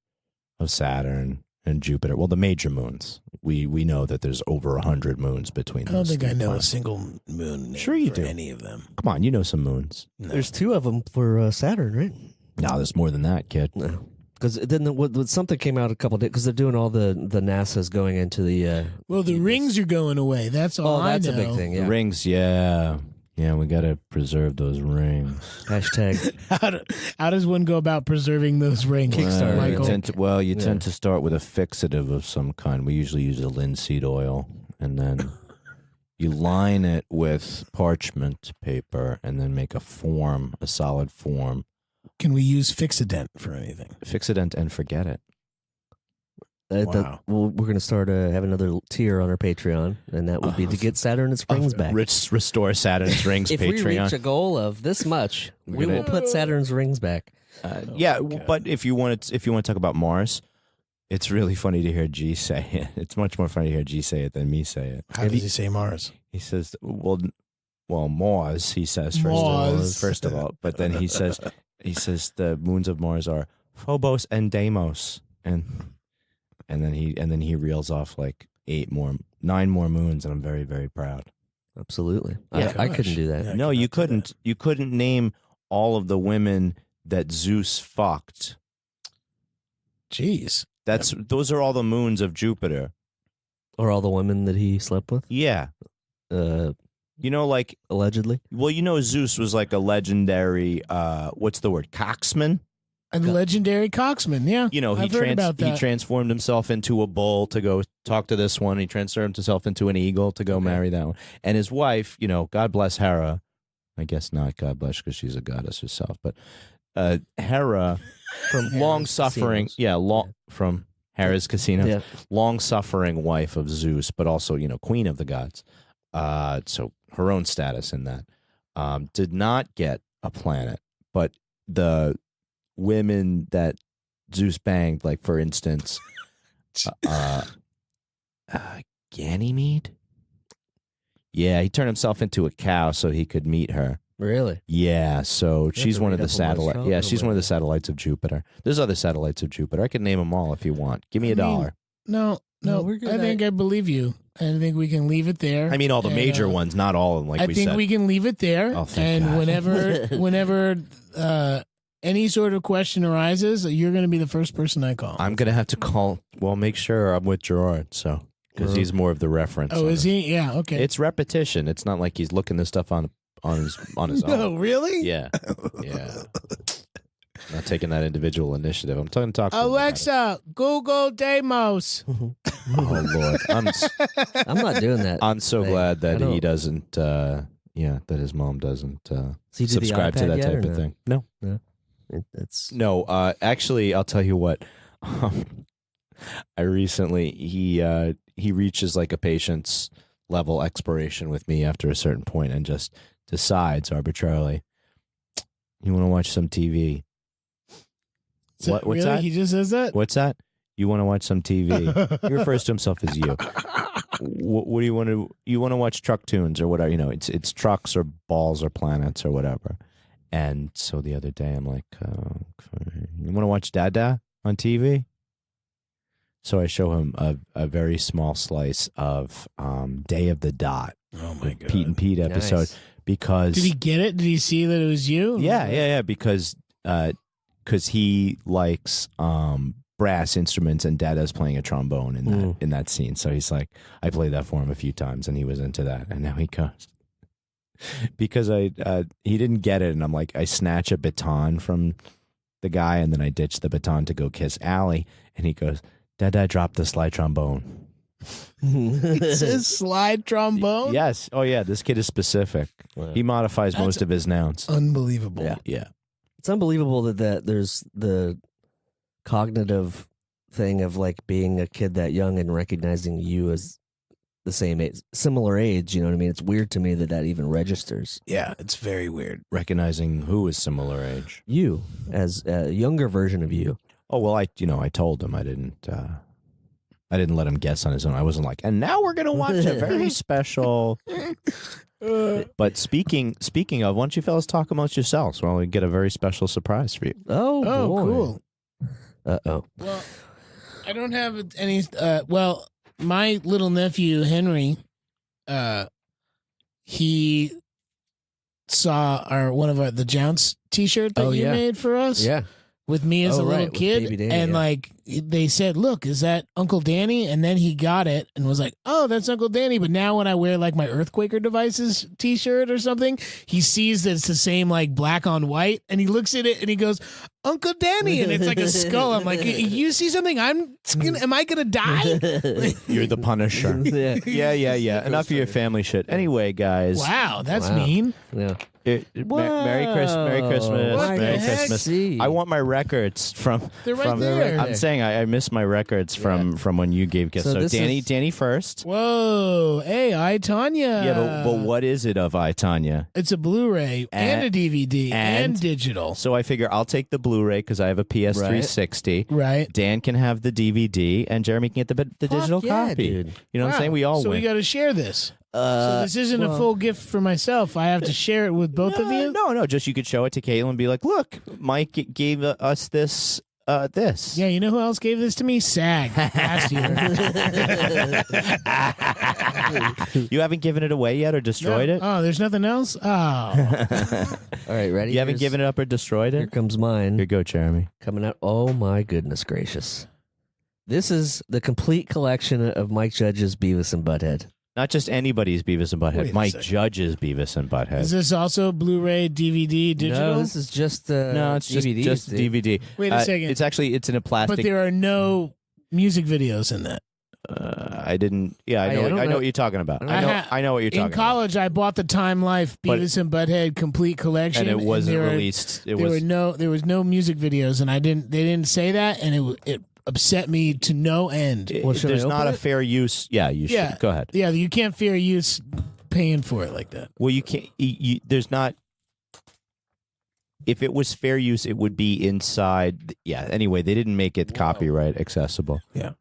of Saturn, and Jupiter. Well, the major moons. We know that there's over 100 moons between them. I don't think I know a single moon. Sure you do. Any of them. Come on, you know some moons. No. There's 2 of them for Saturn, right? No, there's more than that, kid. No. Because then something came out a couple days because they're doing all the NASA's going into the. Well, the rings are going away. That's all I know. That's a big thing. Yeah. The rings, yeah. Yeah, we got to preserve those rings. Hashtag. How does one go about preserving those rings? Kickstarter. Michael? Tend to start with a fixative of some kind. We usually use a linseed oil, and then you line it with parchment paper, and then make a solid form. Can we use Fixident for anything? Fixident and forget it. Wow. We're going to start have another tier on our Patreon, and that would be to get Saturn and its rings back. Restore Saturn's rings If Patreon. we reach a goal of this much, we will put Saturn's rings back. But if you want to talk about Mars, it's really funny to hear G say it. It's much more funny to hear G say it than me say it. How does he say Mars? He says, well, Mars. He says Mars. first of all, but then he says the moons of Mars are Phobos and Deimos, and then he reels off like 9 more moons, and I'm very, very proud. Absolutely. Yeah. I couldn't do that. Yeah. No, you couldn't. You couldn't name all of the women that Zeus fucked. Jeez. Those are all the moons of Jupiter. Or all the women that he slept with, Yeah. Like, allegedly. well, Zeus was like a legendary, what's the word, coxman? A legendary coxman, yeah. He transformed himself into a bull to go talk to this one. He transformed himself into an eagle to go marry that one. And his wife, God bless Hera. I guess not God bless because she's a goddess herself. But Hera, From long-suffering, from Hera's Casino, Yeah. long-suffering wife of Zeus, but also, queen of the gods. So her own status in that. Did not get a planet, but the women that Zeus banged, like for instance, Ganymede. Yeah, he turned himself into a cow so he could meet her. Really? Yeah, so she's to one of read the up on satellites. myself Yeah, or she's one of what? the satellites of Jupiter. There's other satellites of Jupiter. I can name them all if you want. Give me a dollar. No, we're good. I think I believe you. I think we can leave it there. I mean, all the And, major ones, not all of them. Like I we think said. we can leave it there. Oh, thank And God. whenever any sort of question arises, you're going to be the first person I call. I'm gonna have to call. Well, make sure I'm with Gerard, so because he's more of the reference. Oh, on is it. he? Yeah. Okay. It's repetition. It's not like he's looking this stuff on his own. No, really? Yeah. Not taking that individual initiative. I'm talking to him about Alexa, Google Deimos. it. Oh Lord, I'm not doing that. I'm so thing. glad that I he don't- doesn't. That his mom doesn't Does he do the subscribe to iPad that yet or type of no? thing. No, It's no. Actually, I'll tell you what. I recently he reaches like a patient's level expiration with me after a certain point and just decides arbitrarily, you want to watch some TV. What's really? that? He just says that? What's that? You want to watch some TV. He refers to himself as you. What do you want to? You want to watch truck tunes or whatever? It's trucks or balls or planets or whatever. And so the other day, I'm like, you want to watch Dada on TV? So I show him a very small slice of Day of the Dot, Oh my god. Pete and Pete episode, Nice. because Did he get it? Did he see that it was you? yeah, because he likes brass instruments and Dada's playing a trombone in that scene. So he's like, I played that for him a few times and he was into that, and now he goes because he didn't get it, and I'm like, I snatch a baton from the guy and then I ditch the baton to go kiss Allie, and he goes, Dada dropped the slide trombone. It says slide trombone? Yes. Oh yeah, this kid is specific. Wow. He modifies most of his nouns. Unbelievable. Yeah. It's unbelievable that there's the cognitive thing of like being a kid that young and recognizing you as the same age, similar age. You know what I mean? It's weird to me that even registers. Yeah, it's very weird. Recognizing who is similar age. You as a younger version of you. Oh well, I told him I didn't let him guess on his own. I wasn't like, and now we're gonna watch a very special. But speaking of, why don't you fellas talk amongst yourselves? Well, we get a very special surprise for you. Oh, Oh, boy. cool. Uh-oh. Well, I don't have any. Well, my little nephew Henry, he saw one of the Jounce T-shirt that Oh, you yeah. made for us. Yeah. With me as Oh, a little right, with kid, Baby Danny, and yeah. like they said, "Look, is that Uncle Danny?" And then he got it and was like, "Oh, that's Uncle Danny." But now when I wear like my Earthquaker Devices T-shirt or something, he sees that it's the same like black on white, and he looks at it and he goes, "Uncle Danny," and it's like a skull. I'm like, "You see something? Am I gonna die?" You're the Punisher. Yeah. Yeah. Enough of your family shit. Anyway, guys. Wow, that's Wow. mean. Yeah. Merry Christmas, Merry Christmas, What Merry the heck? Christmas. See. I want my records from. They're right from there. I'm saying I miss my records from when you gave gifts. So So, this Danny, is- Danny first. Whoa. Hey, I, Tanya. Yeah, but what is it of I, Tanya? It's a Blu-ray and a DVD and and- digital. So I figure I'll take the Blu-ray because I have a PS360. Right. Dan can have the DVD, and Jeremy can get the digital yeah, copy. dude. You know what I'm Wow. saying? We all so win. we got to share this. So this isn't a well- full gift for myself. I have to share it with both of you. No. Just you could show it to Caitlin and be like, "Look, Mike gave us this." This. Yeah, you know who else gave this to me? SAG last year. You haven't given it away yet or destroyed it? Oh, there's nothing else? Oh. All right, ready? You haven't Here's- given it up or destroyed Here it? comes mine. Here go, Jeremy. Coming out. Oh my goodness gracious! This is the complete collection of Mike Judge's Beavis and Butthead. Not just anybody's Beavis and Wait Butthead. a Mike second. Judge's Beavis and Butthead. Is this also Blu-ray, DVD, digital? No, this is just No, it's DVD. just DVD. Wait a second. It's actually in a but plastic. there are no music videos in that. I didn't. Yeah, I know. don't I know know. what you're talking about. I I know what you're talking In college, I bought the Time Life But- Beavis and Butthead complete collection, about. And it wasn't there were- released. It there was. was no music videos, and they didn't say that, and it upset me to no end. Well, should I there's not open a it? fair use. Yeah, you should. Yeah. Go ahead. Yeah, you can't fair use paying for it like that. Well, you can't. There's not. If it was fair use, it would be inside. Yeah. Anyway, they didn't make it copyright accessible. Yeah.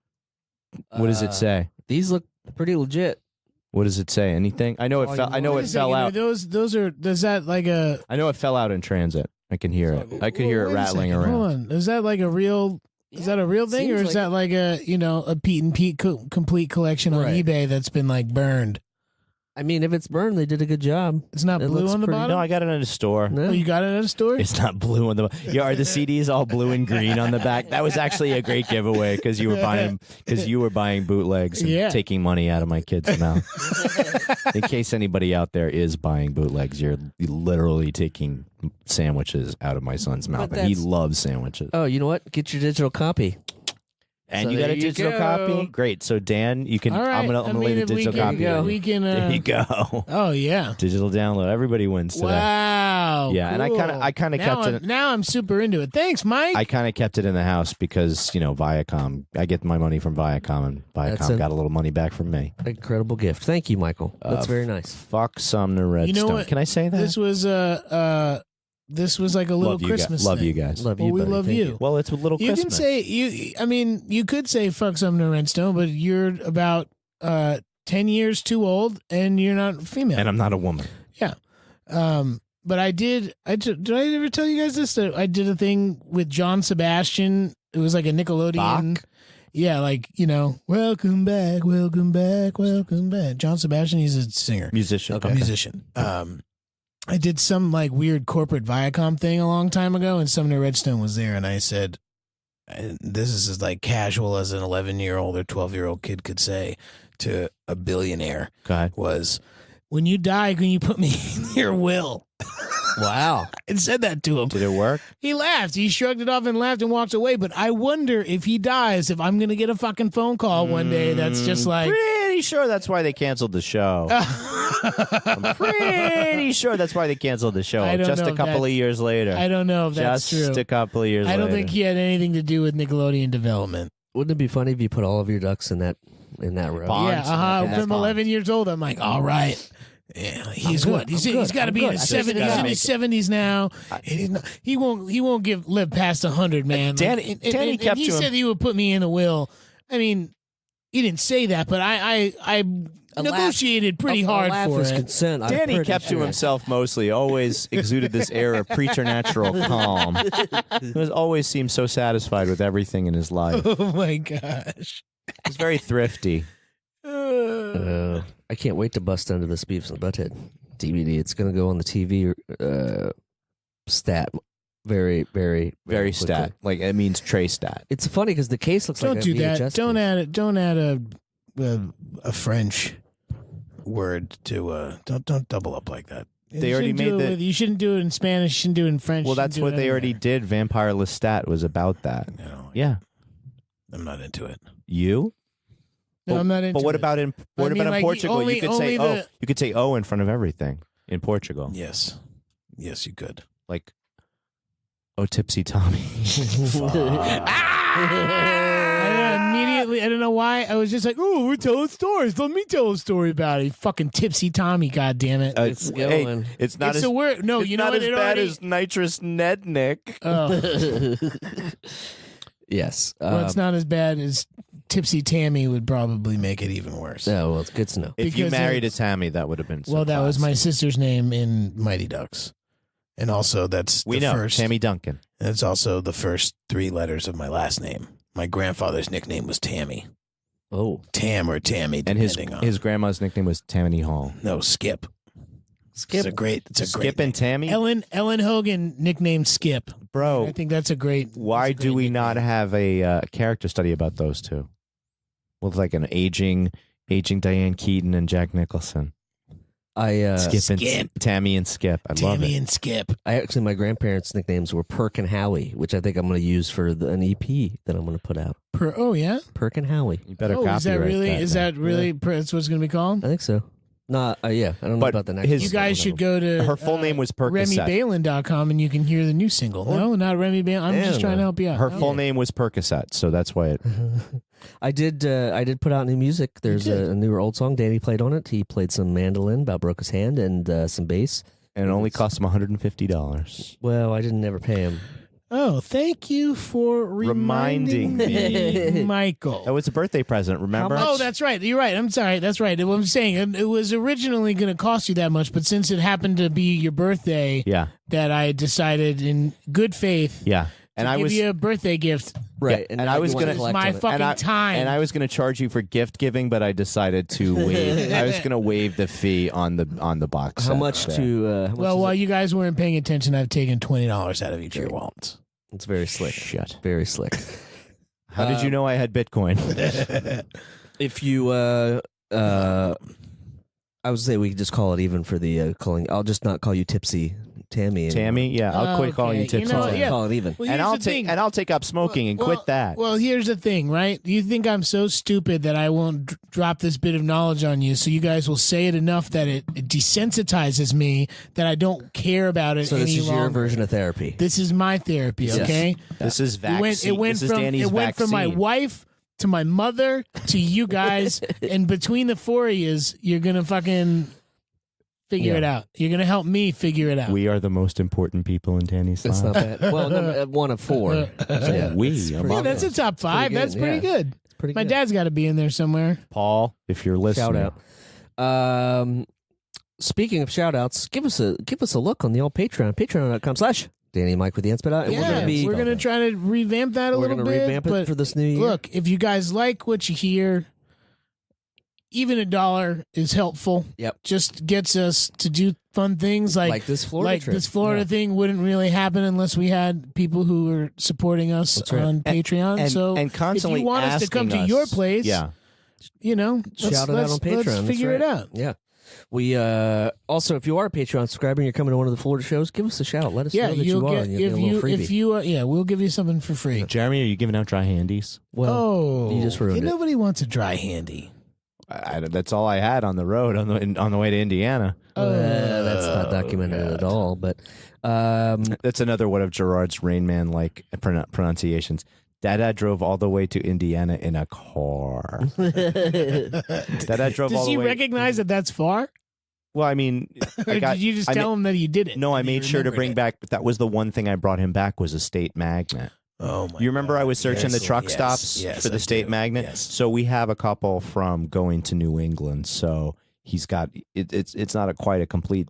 What does it say? These look pretty legit. What does it say? Anything? I know it Oh, fell. you I know Wait it a fell second, out. are those are. Does that like a? I know it fell out in transit. I can hear it. I could hear it Wait a rattling second, around. Hold on. Is that like a real? Is that a real thing, or seems is like that like a Pete and Pete complete collection on Right. eBay that's been like burned? I mean, if it's burned, they did a good job. It's not It blue looks on the pretty- bottom. No, I got it in a store. No? Oh, you got it at a store. It's not blue on the. Yeah, are the CDs all blue and green on the back? That was actually a great giveaway because you were buying bootlegs and Yeah. taking money out of my kid's mouth. In case anybody out there is buying bootlegs, you're literally taking sandwiches out of my son's mouth, But and he that's- loves sandwiches. Oh, you know what? Get your digital copy. And So you got a there you digital go. copy? Great. So Dan, you can. All right. I'm gonna lay the if we digital can, copy. go. on you. We can. There you go. Oh yeah. Digital download. Everybody wins today. Wow. Yeah, and I kinda now kept it- Now I'm super into it. Thanks, Mike. I kind of kept it in the house because Viacom. I get my money from Viacom, and That's Viacom a- got a little money back from me. Incredible gift. Thank you, Michael. That's very nice. Fuck Sumner Redstone. what? Can I say that? This was like a little love you Christmas. guys. Love thing. you guys. Love Well, you, we buddy. love Thank you. Well, it's a little You Christmas. can say you could say fuck Sumner Redstone, but you're about 10 years too old, and you're not female. and I'm not a woman. But did I ever tell you guys this? That I did a thing with John Sebastian. It was like a Nickelodeon. Bach? Yeah, like, welcome back, welcome back, welcome back. John Sebastian, he's a singer, Musician. a musician. I did some like weird corporate Viacom thing a long time ago, and Sumner Redstone was there, and I said, this is as like casual as an 11-year-old or 12-year-old kid could say to a billionaire, Go ahead. was, when you die, can you put me in your will? Wow. And said that to him. Did it work? He laughed. He shrugged it off and laughed and walked away. But I wonder if he dies, if I'm going to get a fucking phone call one day that's just like, Pretty sure that's why they canceled the show. I'm pretty sure that's why they canceled the show. I don't Just know a if couple of that's- years later. I don't know if that's Just true. a couple of years I don't later. think he had anything to do with Nickelodeon development. Wouldn't it be funny if you put all of your ducks in that row? Bonds. Yeah, Yeah, from 11 years old, I'm like, all right. Yeah, he's good. what? He's I'm good. got to I'm be in good. his I think 70s. He's in his 70s now. And he's not, he won't live past 100, man. Danny kept he to him. said he would put me in a will. I mean, he didn't say that, but I negotiated pretty hard laugh for is it. consent. I'm Danny pretty kept to sure. himself mostly, always exuded this air of preternatural calm. He was always seemed so satisfied with everything in his life. Oh my gosh. He's very thrifty. I can't wait to bust under this Beavis and Butthead DVD. It's going to go on the TV stat very, very, Very quickly. stat. Like, it means tray stat. It's funny because the case looks Don't like a do that. VHS Don't case. add it. Don't add a French word to don't double up like that. They You already shouldn't made do it the- with- you shouldn't do it in Spanish. You shouldn't do it in French. Well, you that's shouldn't what do it they already anywhere. did. Vampire Lestat was about that. No, Yeah. I'm not into it. You? No, But- I'm not into But what it. about in I mean, like, Portugal? only- you could say only the- you could say O in front of everything in Portugal. Yes. Yes, you could. Like, oh, Tipsy Tommy. Immediately, I don't know why. I was just like, "Oh, we're telling stories. Let me tell a story about it." Fucking Tipsy Tommy, goddammit. It's going. It's not It's as a word. No, it's you know not what? as It bad already. as Nitrous Nednick. Yes. Well, it's not as bad as Tipsy Tammy would probably make it even worse. Oh, well, it's good to know. If you Because married a it's- Tammy, that would have been. So Well, that was classy. my sister's name in Mighty Ducks, and also that's We the know first. Tammy Duncan. And it's also the first 3 letters of my last name. My grandfather's nickname was Tammy, Oh, Tam or Tammy, And depending on his grandma's nickname was Tammany Hall. no Skip. Skip. It's a great. Skip and Tammy, Ellen Hogan nicknamed Skip. bro. I think that's a great. Why that's a do great we not nickname. have a character study about those two? With like an aging Diane Keaton and Jack Nicholson. Skip. Skip. Tammy and Skip. I love Tammy it. and Skip? My grandparents' nicknames were Perk and Howie, which I think I'm going to use for an EP that I'm going to put out. Oh yeah. Perk and Howie. You better Oh, copyright is that really? that. Is then. that really? That's what it's going to be called. I think so. Yeah. I don't know But about the next his- You one. guys should go to Her full name was Percocet. RemyBalin.com and you can hear the new single. No, not Remy Balin. I'm just trying to help you out. Her No. full name was Percocet, so that's why it. I did put out new music. There's a newer old song. Danny played on it. He played some mandolin, about broke his hand, and some bass. And it only cost him $150. Well, I didn't never pay him. Oh, thank you for reminding me, Michael. That was a birthday present, remember? much? Oh, that's right. You're right. I'm sorry. That's right. What I'm saying, it was originally going to cost you that much, but since it happened to be your birthday, Yeah, that I decided in good faith yeah. And to I give was you a birthday gift. Right. and now I was you wanna gonna- It's collect my on it. fucking time. and I was going to charge you for gift giving, but I decided to waive. I was going to waive the fee on the box. How set much there. to? How much well, is while it? you guys weren't paying attention, I've taken $20 out of each of your wallets. It's very slick. Shut. Very slick. How did you know I had Bitcoin? If you, I would say we could just call it even for the calling. I'll just not call you Tipsy Tammy. anymore. Tammy, yeah, I'll quit calling you Okay. You Tipsy. know, Tammy. yeah. Call it even. Well, And here's the thing. I'll take up smoking and quit that. Well, here's the thing, right? You think I'm so stupid that I won't drop this bit of knowledge on you, so you guys will say it enough that it desensitizes me that I don't care about it So this any is longer. your version of therapy. This is my therapy, Yes. okay? This is vaccine. It went this is from Danny's my vaccine. wife to my mother to you guys, and between the 4 of yous, you're gonna fucking figure Yeah. it out. You're gonna help me figure it out. We are the most important people in Danny's That's life. not bad. Well, one of 4. Yeah. We, It's among yeah, us. that's a top 5. good, That's pretty yeah. good. It's pretty My good. dad's got to be in there somewhere. Paul, if you're listening. Shout out. Speaking of shout outs, give us a look on the old Patreon. Patreon.com/Danny and Mike with the Inspit Out. And Yeah, we're gonna try to revamp that a we're little gonna bit. revamp but it for this new year. look, if you guys like what you hear, even $1 is helpful. Yep. Just gets us to do fun things like this Florida trip. this Florida Yeah. thing wouldn't really happen unless we had people who were supporting us That's right. on Patreon. So and constantly if you want us to come asking to us- your place, Yeah. you know, Shout it out on Patreon. Let's That's figure right. it out. Yeah. We also, if you are a Patreon subscriber and you're coming to one of the Florida shows, give us a shout. Let us Yeah, know that you'll you are. get And you'll get a little freebie. if you yeah, we'll give you something for free. Jeremy, are you giving out dry handies? well, you just ruined it. Nobody wants a dry handy. That's all I had on the road on the way to Indiana. That's not documented at all. But That's another one of Gerard's Rain Man like pronunciations. Dada drove all the way to Indiana in a car. Dada drove all Does the he way. recognize that that's far? Well, I mean, Or did you just tell him that he did it? No, I and he made sure to remembered bring it? back. But that was the one thing I brought him back was a state magnet. Oh my! You remember God. I was searching Yes, the truck yes, stops yes, for the I state do. magnet. Yes. So we have a couple from going to New England. So he's got it's not quite a complete.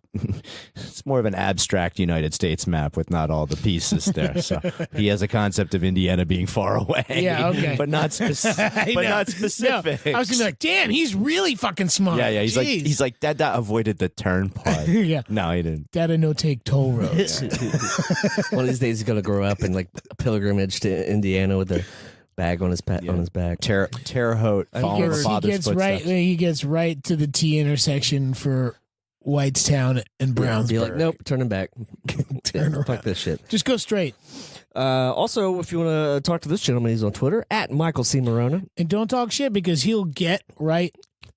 It's more of an abstract United States map with not all the pieces there. So he has a concept of Indiana being far away. Yeah, okay. but not I but know. not specific. No, I was gonna be like, damn, he's really fucking smart. yeah. Jeez. He's like Dada avoided the turnpike. yeah. No, he didn't. Dada no take toll roads. one of these days he's gonna grow up in like a pilgrimage to Indiana with a bag on his on his back. Terre Haute, following the father's footsteps. He gets right to the T intersection for Whitestown and Brownsburg. Be like, nope, turn him back. Turn around. Fuck this shit. Just go straight. Also, if you want to talk to this gentleman, he's on Twitter at Michael C. Morona. And don't talk shit because he'll get right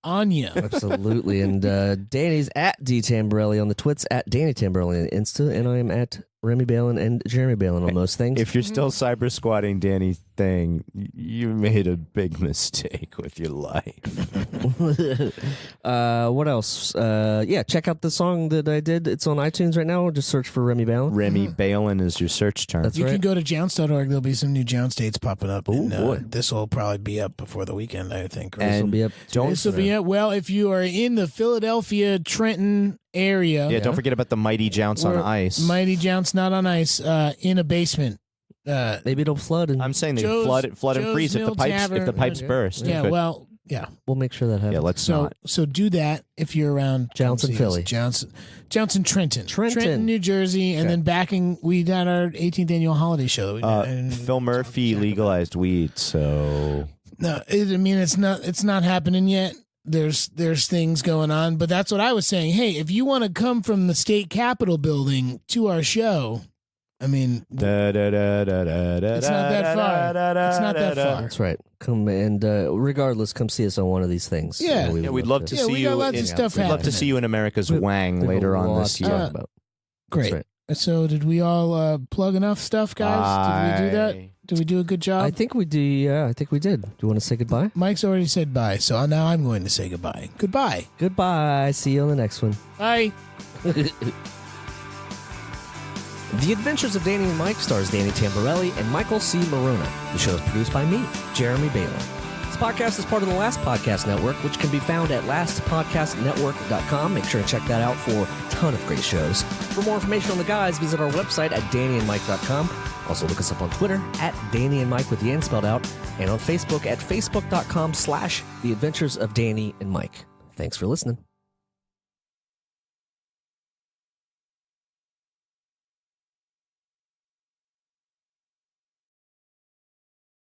Anya. Absolutely. And Danny's at D Tamborelli on the twits, at Danny Tamborelli on Insta, and I am at Remy Balin and Jeremy Balin on most things. If you're still cyber squatting Danny's thing, you made a big mistake with your life. What else? Check out the song that I did. It's on iTunes right now. Just search for Remy Balin. Remy Balin is your search term. That's You right. can go to jounce.org. There'll be some new Jounce dates popping up. Ooh, and, boy. This will probably be up before the weekend, I think. This will be up. This will be up. Well, if you are in the Philadelphia, Trenton area. Yeah, don't forget about the Mighty Jounce on Or ice. Mighty Jounce, not on ice, in a basement. Maybe it'll flood. And I'm saying they Joe's- flood and Joe's freeze if Mill the pipes Tavern. burst. Yeah, But- well, yeah. we'll make sure that happens. yeah, let's So not. so do that if you're around Jounce and come see us. Philly. Jounce and Trenton, New Jersey, and Okay. then we had our 18th annual holiday show. That we did, and Phil Murphy legalized weed, so No, it's not happening yet. There's things going on, but that's what I was saying. Hey, if you want to come from the state capitol building to our show, I mean, it's not that far. It's not that far. That's right. Come and regardless, come see us on one of these things. Yeah. Yeah, we'd love to Yeah, see we you. got lots of stuff we'd love to happening. see you in America's We- Wang we have later a on lot this to year. talk about. Great. That's right. So did we all plug enough stuff, guys? Did we do that? Did we do a good job? I think we do. Yeah, I think we did. Do you want to say goodbye? Mike's already said bye, so now I'm going to say goodbye. Goodbye. Goodbye. See you on the next one. Bye. The Adventures of Danny and Mike stars Danny Tamborelli and Michael C. Morona. The show is produced by me, Jeremy Balin. This podcast is part of the Last Podcast Network, which can be found at lastpodcastnetwork.com. Make sure to check that out for a ton of great shows. For more information on the guys, visit our website at dannyandmike.com. Also look us up on Twitter at Danny and Mike with the N spelled out, and on Facebook at facebook.com/The Adventures of Danny and Mike. Thanks for listening.